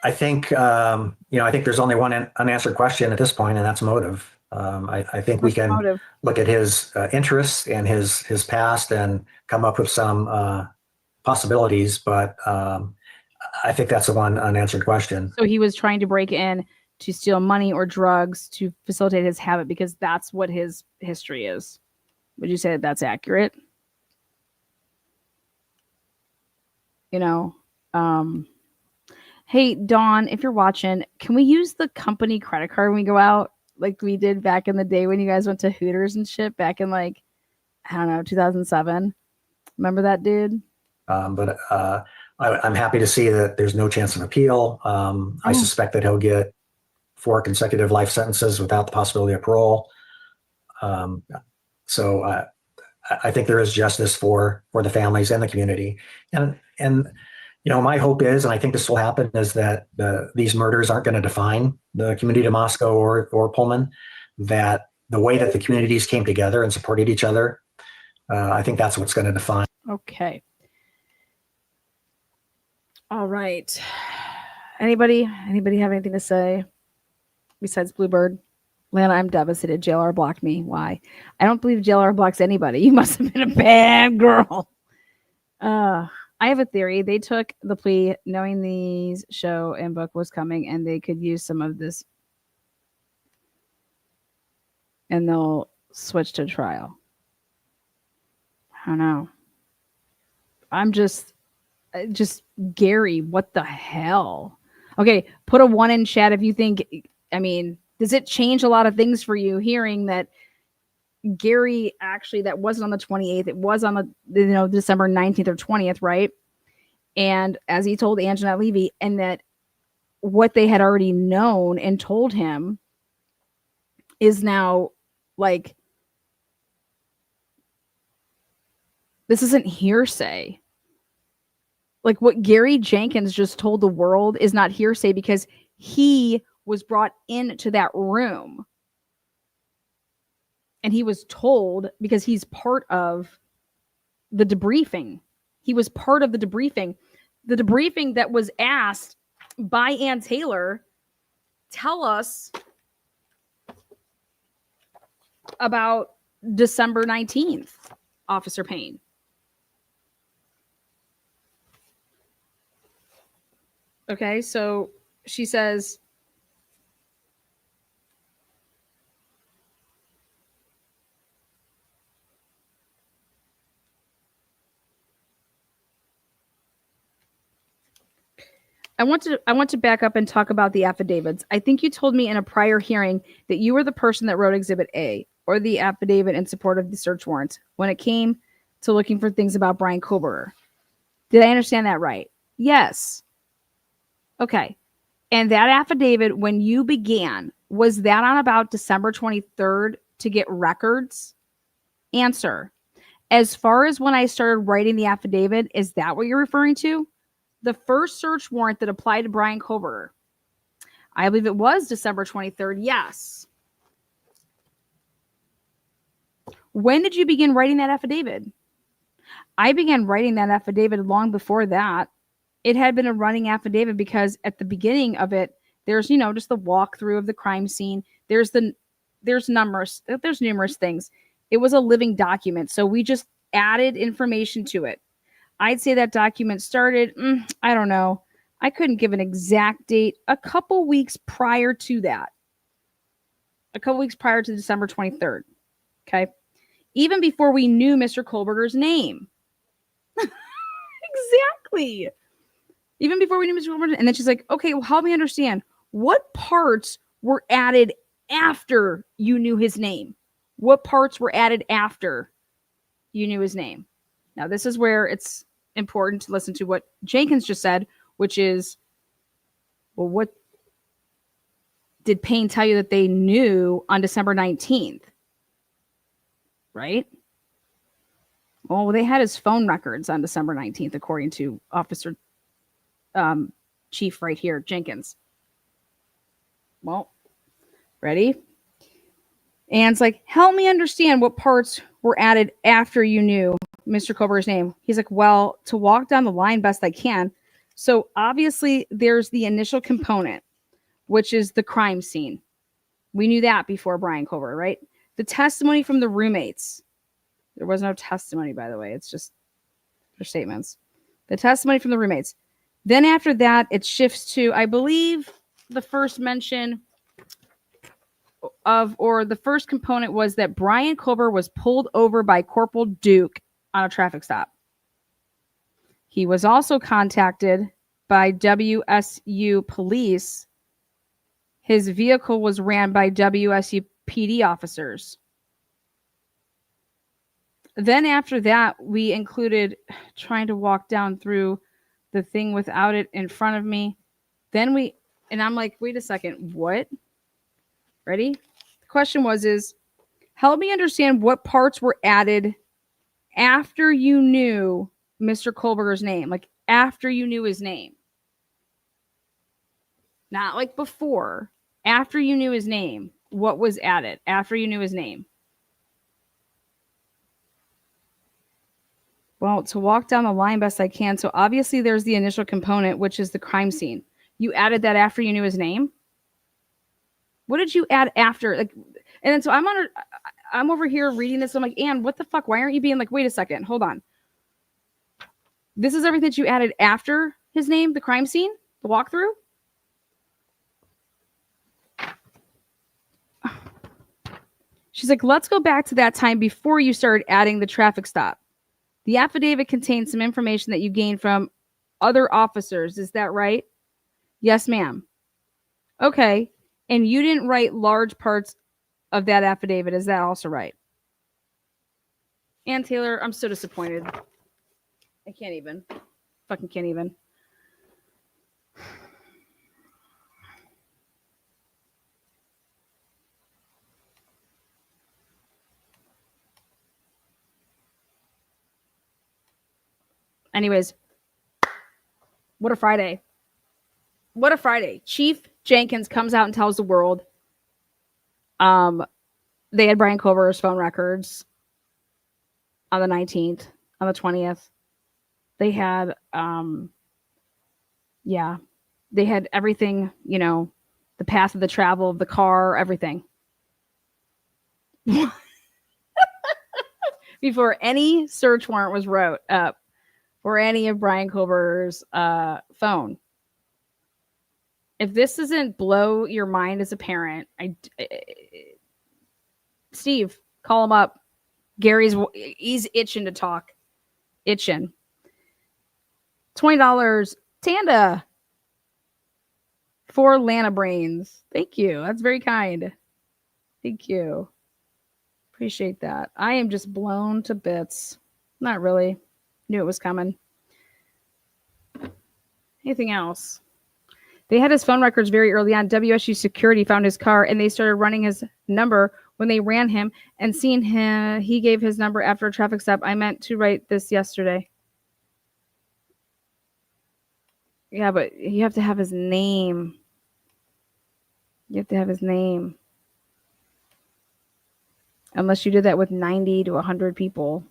I think, I think there's only one unanswered question at this point, and that's motive. I think we can look at his interests and his past and come up with some possibilities, but I think that's the one unanswered question. So he was trying to break in to steal money or drugs to facilitate his habit because that's what his history is. Would you say that that's accurate? Hey, Dawn, if you're watching, can we use the company credit card when we go out like we did back in the day when you guys went to Hooters and shit back in 2007? Remember that, dude? But I'm happy to see that there's no chance of appeal. I suspect that he'll get 4 consecutive life sentences without the possibility of parole. So I think there is justice for the families and the community. And my hope is, and I think this will happen, is that these murders aren't going to define the community of Moscow or Pullman, that the way that the communities came together and supported each other, I think that's what's going to define. Okay. All right. Anybody have anything to say besides Bluebird? Lana, I'm devastated. JLR blocked me. Why? I don't believe JLR blocks anybody. You must have been a bad girl. I have a theory. They took the plea knowing the show and book was coming and they could use some of this and they'll switch to trial. I don't know. I'm just Gary, what the hell? Okay, put a 1 in chat if you think, does it change a lot of things for you hearing that Gary actually, that wasn't on the 28th, it was on the December 19th or 20th, right? And as he told Anjanette Levy, and that what they had already known and told him is now this isn't hearsay. Like what Gary Jenkins just told the world is not hearsay because he was brought into that room. And he was told because he's part of the debriefing. He was part of the debriefing. The debriefing that was asked by Ann Taylor, tell us about December 19th, Officer Payne. Okay, so she says, I want to back up and talk about the affidavits. I think you told me in a prior hearing that you were the person that wrote Exhibit A, or the affidavit in support of the search warrant, when it came to looking for things about Brian Koberger. Did I understand that right? Yes. Okay. And that affidavit, when you began, was that on about December 23rd to get records? Answer. As far as when I started writing the affidavit, is that what you're referring to? The first search warrant that applied to Brian Koberger, I believe it was December 23rd. Yes. When did you begin writing that affidavit? I began writing that affidavit long before that. It had been a running affidavit because at the beginning of it, there's, just the walkthrough of the crime scene. There's numerous things. It was a living document. So we just added information to it. I'd say that document started, I don't know. I couldn't give an exact date. A couple weeks prior to that. A couple weeks prior to December 23rd. Okay. Even before we knew Mr. Koberger's name. Exactly. Even before we knew Mr. Koberger. And then she's like, okay, well, help me understand. What parts were added after you knew his name? What parts were added after you knew his name? Now, this is where it's important to listen to what Jenkins just said, which is, well, what did Payne tell you that they knew on December 19th? Right? Well, they had his phone records on December 19th, according to Officer Chief right here, Jenkins. Well, ready? And it's like, help me understand what parts were added after you knew Mr. Koberger's name. He's like, well, to walk down the line best I can. So obviously there's the initial component, which is the crime scene. We knew that before Brian Koberger, right? The testimony from the roommates. There was no testimony, by the way. It's just their statements. The testimony from the roommates. Then after that, it shifts to, I believe, the first mention of, or the first component was that Brian Koberger was pulled over by Corporal Duke on a traffic stop. He was also contacted by WSU police. His vehicle was ran by WSU PD officers. Then after that, we included trying to walk down through the thing without it in front of me. Then and I'm like, wait a second, what? Ready? The question is, help me understand what parts were added after you knew Mr. Koberger's name, like after you knew his name. Not like before. After you knew his name, what was added after you knew his name? Well, to walk down the line best I can. So obviously there's the initial component, which is the crime scene. You added that after you knew his name? What did you add after? Like, and then so I'm over here reading this. I'm like, Ann, what the fuck? Why aren't you being like, wait a second, hold on. This is everything that you added after his name, the crime scene, the walkthrough? She's like, let's go back to that time before you started adding the traffic stop. The affidavit contains some information that you gained from other officers. Is that right? Yes, ma'am. Okay. And you didn't write large parts of that affidavit. Is that also right? Ann Taylor, I'm so disappointed. I can't even. Fucking can't even. Anyways, what a Friday. What a Friday. Chief Jenkins comes out and tells the world they had Brian Koberger's phone records on the 19th, on the 20th. They had, they had everything, the path of the travel of the car, everything. Before any search warrant was wrote up for any of Brian Koberger's phone. If this doesn't blow your mind as a parent, Steve, call him up. He's itching to talk. Itching. $20. Tanda. Idaho4 Lana Brains. Thank you. That's very kind. Thank you. Appreciate that. I am just blown to bits. Not really. Knew it was coming. Anything else? They had his phone records very early on. WSU security found his car and they started running his number when they ran him and seen him. He gave his number after a traffic stop. I meant to write this yesterday. Yeah, but you have to have his name. You have to have his name. Unless you did that with 90 to 100 people.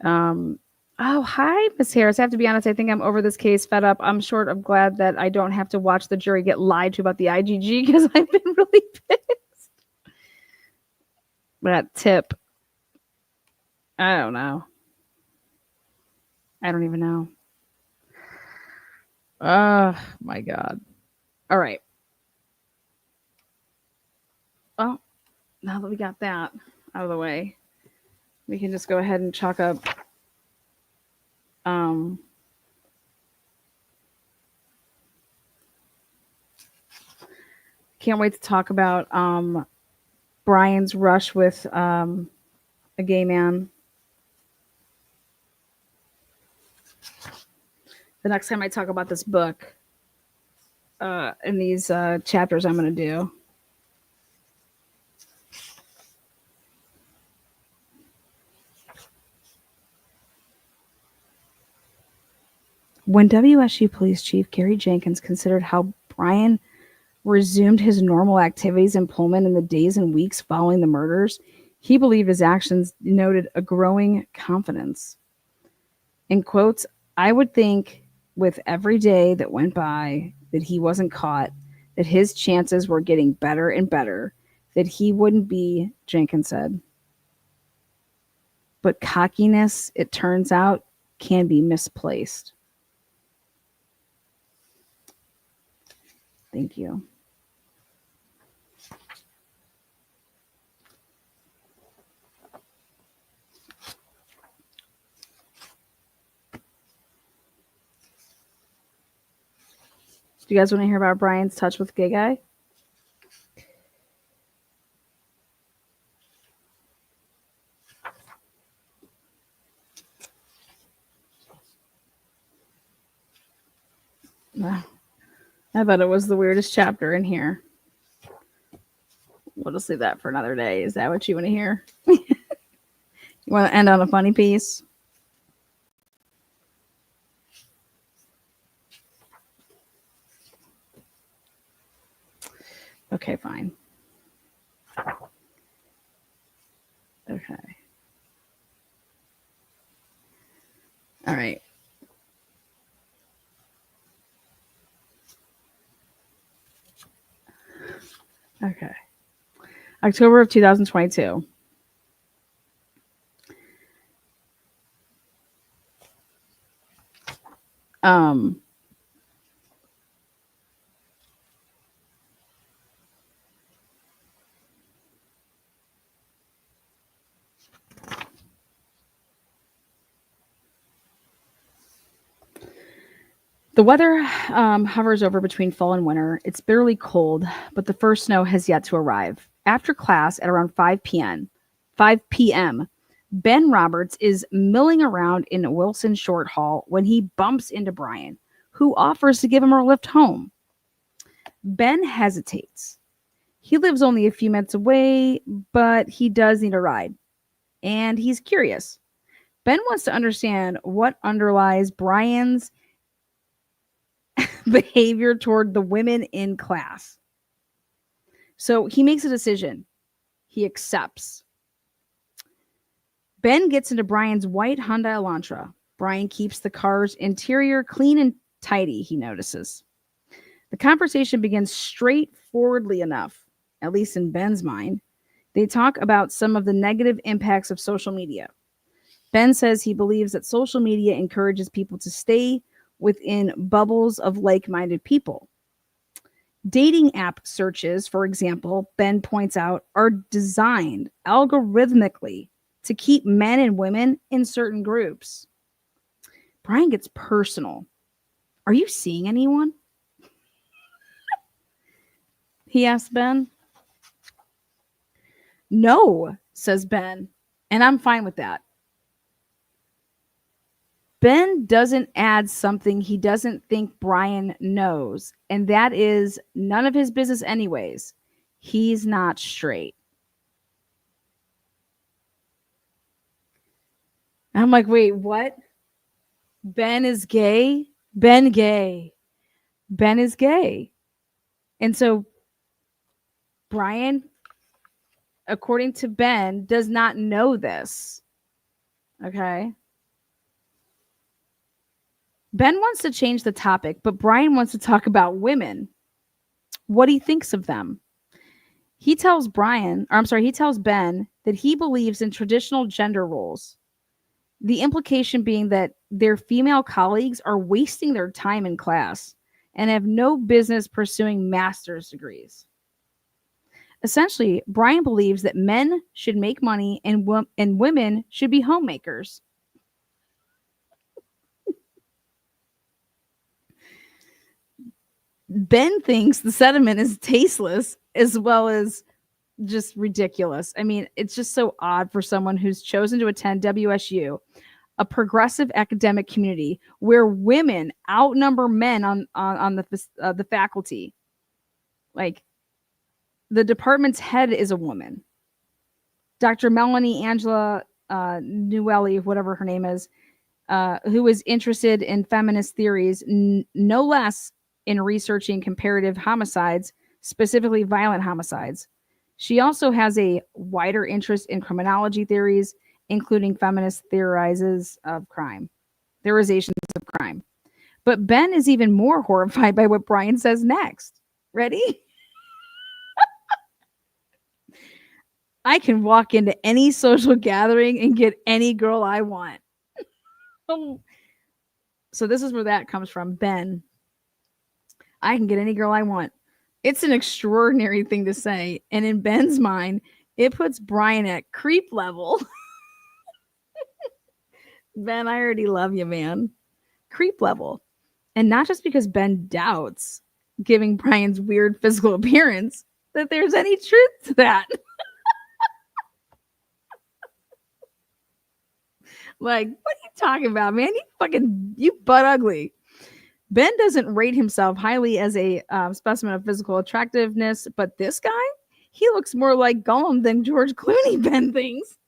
Oh, hi, Miss Harris. I have to be honest. I think I'm over this case, fed up. I'm short of glad that I don't have to watch the jury get lied to about the IGG because I've been really pissed. That tip. I don't know. I don't even know. Oh, my God. All right. Well, now that we got that out of the way, we can just go ahead and chalk up can't wait to talk about Brian's rush with a gay man. The next time I talk about this book in these chapters I'm going to do. When WSU Police Chief Gary Jenkins considered how Brian resumed his normal activities in Pullman in the days and weeks following the murders, he believed his actions denoted a growing confidence. In quotes, I would think with every day that went by that he wasn't caught, that his chances were getting better and better, that he wouldn't be, Jenkins said. But cockiness, it turns out, can be misplaced. Thank you. Do you guys want to hear about Brian's touch with gay guy? I thought it was the weirdest chapter in here. We'll just leave that for another day. Is that what you want to hear? You want to end on a funny piece? Okay, fine. Okay. All right. Okay. October of 2022. The weather hovers over between fall and winter. It's bitterly cold, but the first snow has yet to arrive. After class at around 5 p.m., Ben Roberts is milling around in Wilson Short Hall when he bumps into Brian, who offers to give him a lift home. Ben hesitates. He lives only a few minutes away, but he does need a ride, and he's curious. Ben wants to understand what underlies Brian's behavior toward the women in class. So he makes a decision. He accepts. Ben gets into Brian's white Hyundai Elantra. Brian keeps the car's interior clean and tidy, he notices. The conversation begins straightforwardly enough, at least in Ben's mind. They talk about some of the negative impacts of social media. Ben says he believes that social media encourages people to stay within bubbles of like-minded people. Dating app searches, for example, Ben points out, are designed algorithmically to keep men and women in certain groups. Brian gets personal. Are you seeing anyone? He asked Ben. No, says Ben. And I'm fine with that. Ben doesn't add something he doesn't think Brian knows, and that is none of his business anyways. He's not straight. I'm like, wait, what? Ben is gay? Ben gay. Ben is gay. And so Brian, according to Ben, does not know this. Okay. Ben wants to change the topic, but Brian wants to talk about women, what he thinks of them. He tells Ben that he believes in traditional gender roles. The implication being that their female colleagues are wasting their time in class and have no business pursuing master's degrees. Essentially, Brian believes that men should make money and women should be homemakers. Ben thinks the sentiment is tasteless as well as just ridiculous. I mean, it's just so odd for someone who's chosen to attend WSU, a progressive academic community where women outnumber men on the faculty. Like, the department's head is a woman. Dr. Melanie Angela Newelly, whatever her name is, who is interested in feminist theories, no less in researching comparative homicides, specifically violent homicides. She also has a wider interest in criminology theories, including feminist theorizations of crime. But Ben is even more horrified by what Brian says next. Ready? I can walk into any social gathering and get any girl I want. So this is where that comes from, Ben. I can get any girl I want. It's an extraordinary thing to say. And in Ben's mind, it puts Brian at creep level. Ben, I already love you, man. Creep level. And not just because Ben doubts, giving Brian's weird physical appearance, that there's any truth to that. Like, what are you talking about, man? You butt ugly. Ben doesn't rate himself highly as a specimen of physical attractiveness, but this guy, he looks more like Gollum than George Clooney, Ben thinks.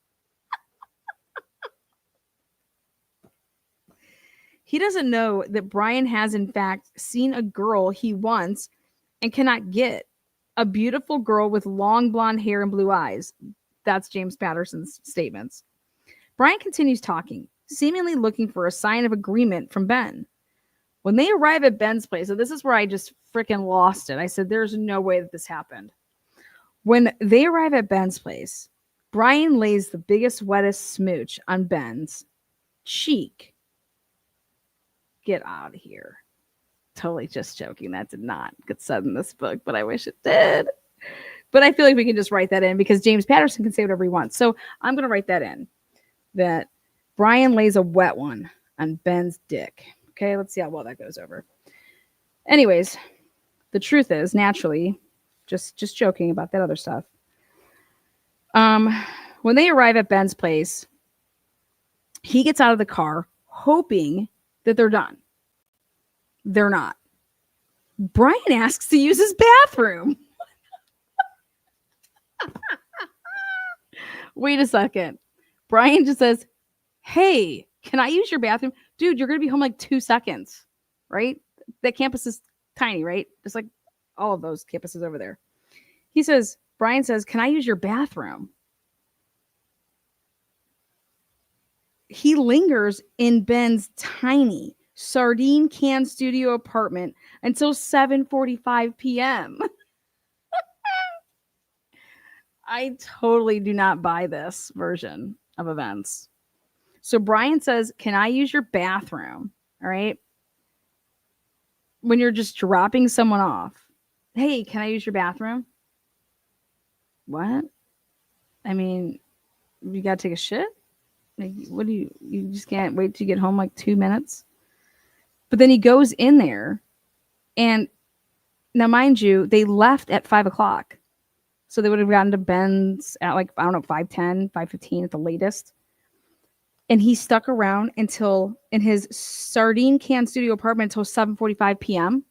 He doesn't know that Brian has, in fact, seen a girl he wants and cannot get. A beautiful girl with long blonde hair and blue eyes. That's James Patterson's statements. Brian continues talking, seemingly looking for a sign of agreement from Ben. When they arrive at Ben's place, so this is where I just freaking lost it. I said, there's no way that this happened. When they arrive at Ben's place, Brian lays the biggest, wettest smooch on Ben's cheek. Get out of here. Totally just joking. That did not get said in this book, but I wish it did. But I feel like we can just write that in because James Patterson can say whatever he wants. So I'm going to write that in, that Brian lays a wet one on Ben's dick. Okay, let's see how well that goes over. Anyways, the truth is, naturally, just joking about that other stuff. When they arrive at Ben's place, he gets out of the car hoping that they're done. They're not. Brian asks to use his bathroom. Wait a second. Brian just says, hey, can I use your bathroom? Dude, you're going to be home like 2 seconds, right? That campus is tiny, right? Just like all of those campuses over there. Brian says, can I use your bathroom? He lingers in Ben's tiny sardine can studio apartment until 7:45 p.m. I totally do not buy this version of events. So Brian says, can I use your bathroom? All right. When you're just dropping someone off. Hey, can I use your bathroom? What? I mean, you got to take a shit? Like, what do you just can't wait to get home like 2 minutes? But then he goes in there and Now, mind you, they left at 5 o'clock. So they would have gotten to Ben's at like, I don't know, 5:10, 5:15 at the latest. And he stuck around until in his sardine can studio apartment until 7:45 p.m.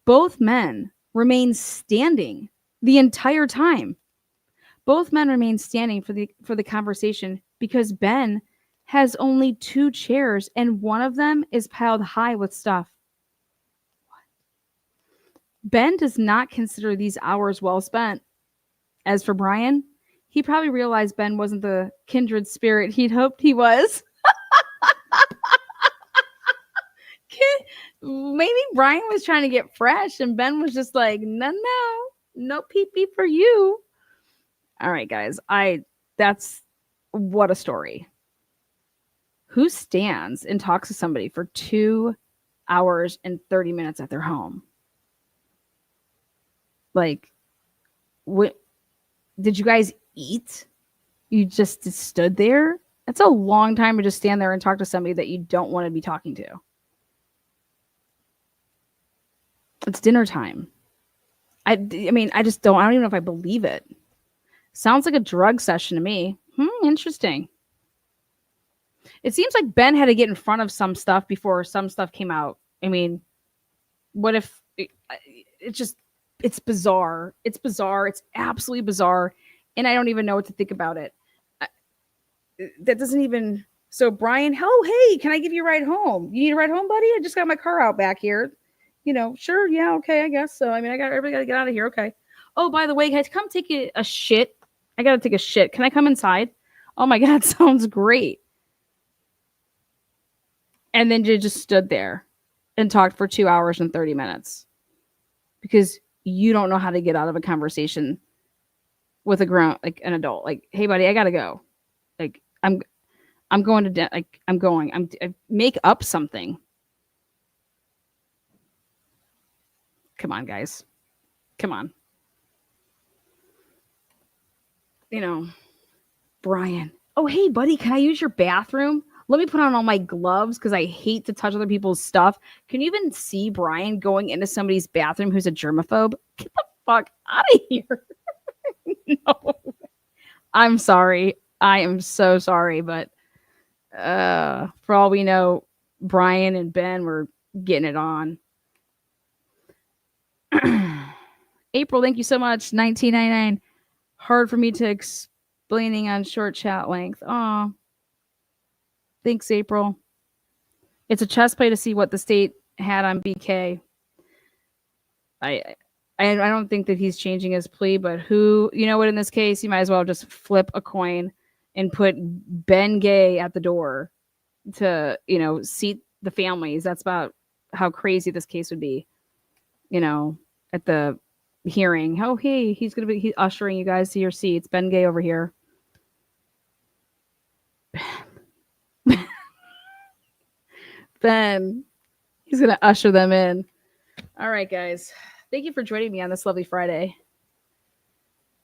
Both men remained standing the entire time. Both men remained standing for the conversation because Ben has only 2 chairs and one of them is piled high with stuff. Ben does not consider these hours well spent. As for Brian, he probably realized Ben wasn't the kindred spirit he'd hoped he was. Maybe Brian was trying to get fresh and Ben was just like, no pee-pee for you. All right, guys, that's what a story. Who stands and talks to somebody for 2 hours and 30 minutes at their home? Like, what? Did you guys eat? You just stood there? That's a long time to just stand there and talk to somebody that you don't want to be talking to. It's dinner time. I mean, I don't even know if I believe it. Sounds like a drug session to me. Interesting. It seems like Ben had to get in front of some stuff before some stuff came out. I mean, what if it's bizarre. It's bizarre. It's absolutely bizarre. And I don't even know what to think about it. That doesn't even... So Brian, hey, can I give you a ride home? You need a ride home, buddy? I just got my car out back here. Sure. Yeah. Okay. I guess so. I mean, everybody got to get out of here. Okay. Oh, by the way, guys, come take a shit. I got to take a shit. Can I come inside? Oh my God. Sounds great. And then you just stood there and talked for 2 hours and 30 minutes because you don't know how to get out of a conversation with an adult. Like, hey, buddy, I gotta go. Like, I'm going to I make up something. Come on, guys. Come on. Brian. Oh, hey, buddy, can I use your bathroom? Let me put on all my gloves because I hate to touch other people's stuff. Can you even see Brian going into somebody's bathroom who's a germaphobe? Get the fuck out of here. No. I'm sorry. I am so sorry. But for all we know, Brian and Ben were getting it on. April, thank you so much. $19.99. Hard for me to explaining on short chat length. Aw. Thanks, April. It's a chess play to see what the state had on BK. I don't think that he's changing his plea, but what, in this case, you might as well just flip a coin and put Ben Gay at the door to, seat the families. That's about how crazy this case would be, at the hearing. Oh, hey, he's ushering you guys to your seats. Ben Gay over here. Ben, he's going to usher them in. All right, guys. Thank you for joining me on this lovely Friday.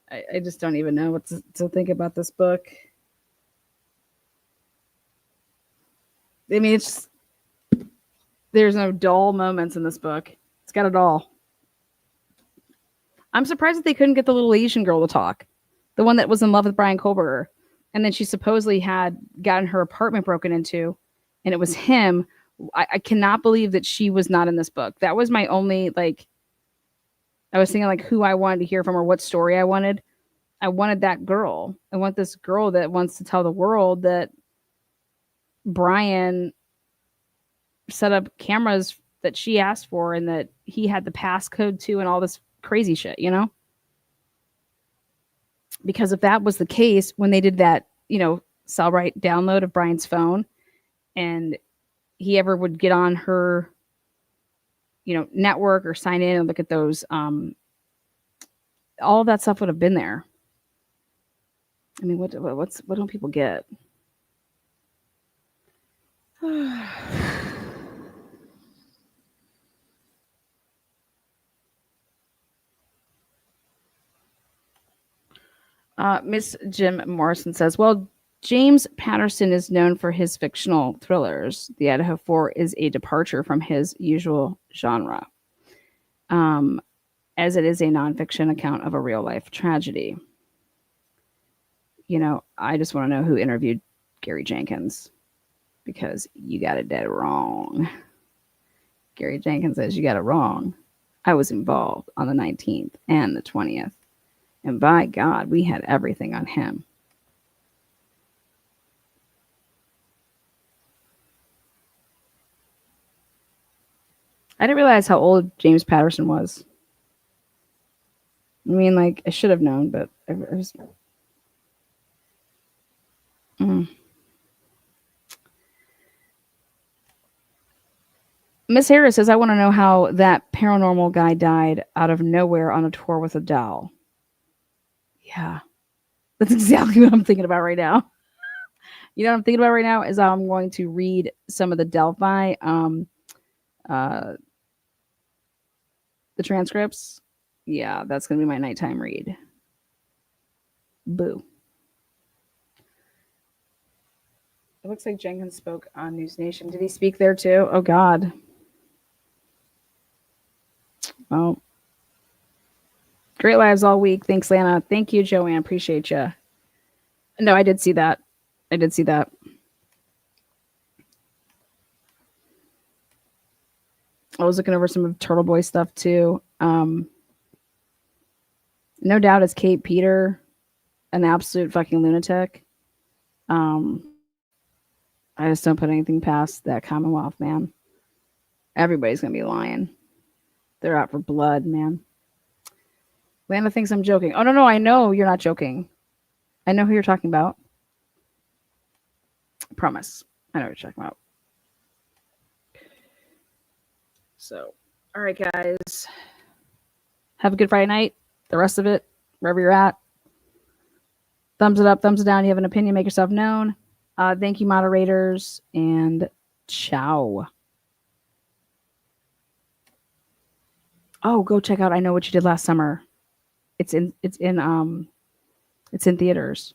I just don't even know what to think about this book. I mean, there's no dull moments in this book. It's got it all. I'm surprised that they couldn't get the little Asian girl to talk. The one that was in love with Brian Kohlberger. And then she supposedly had gotten her apartment broken into. And it was him. I cannot believe that she was not in this book. That was my only, I was thinking who I wanted to hear from or what story I wanted. I wanted that girl. I want this girl that wants to tell the world that Brian set up cameras that she asked for and that he had the passcode to and all this crazy shit, Because if that was the case, when they did that, cell right download of Brian's phone and he ever would get on her, network or sign in and look at those, all of that stuff would have been there. I mean, what don't people get? Miss Jim Morrison says, well, James Patterson is known for his fictional thrillers. The Idaho 4 is a departure from his usual genre. as it is a nonfiction account of a real life tragedy. You know, I just want to know who interviewed Gary Jenkins, because you got it dead wrong. Gary Jenkins says you got it wrong. I was involved on the 19th and the 20th. And by God, we had everything on him. I didn't realize how old James Patterson was. I mean, like, I should have known, but I was... Miss Harris says, I want to know how that paranormal guy died out of nowhere on a tour with a doll. Yeah, that's exactly what I'm thinking about right now. You know what I'm thinking about right now is I'm going to read some of the Delphi, the transcripts. Yeah, that's going to be my nighttime read. Boo. It looks like Jenkins spoke on News Nation. Did he speak there too? Oh, God. Well, great lives all week. Thanks, Lana. Thank you, Joanne. Appreciate you. No, I did see that. I did see that. I was looking over some of Turtle Boy stuff too. No doubt is Kate Peter an absolute fucking lunatic. I just don't put anything past that Commonwealth, man. Everybody's gonna be lying. They're out for blood, man. Lana thinks I'm joking. Oh, no, I know you're not joking. I know who you're talking about. I promise. I know what you're talking about. So, all right, guys. Have a good Friday night. The rest of it, wherever you're at. Thumbs it up, thumbs it down. You have an opinion, make yourself known. Thank you, moderators, and ciao. Oh, go check out I Know What You Did Last Summer. It's in theaters.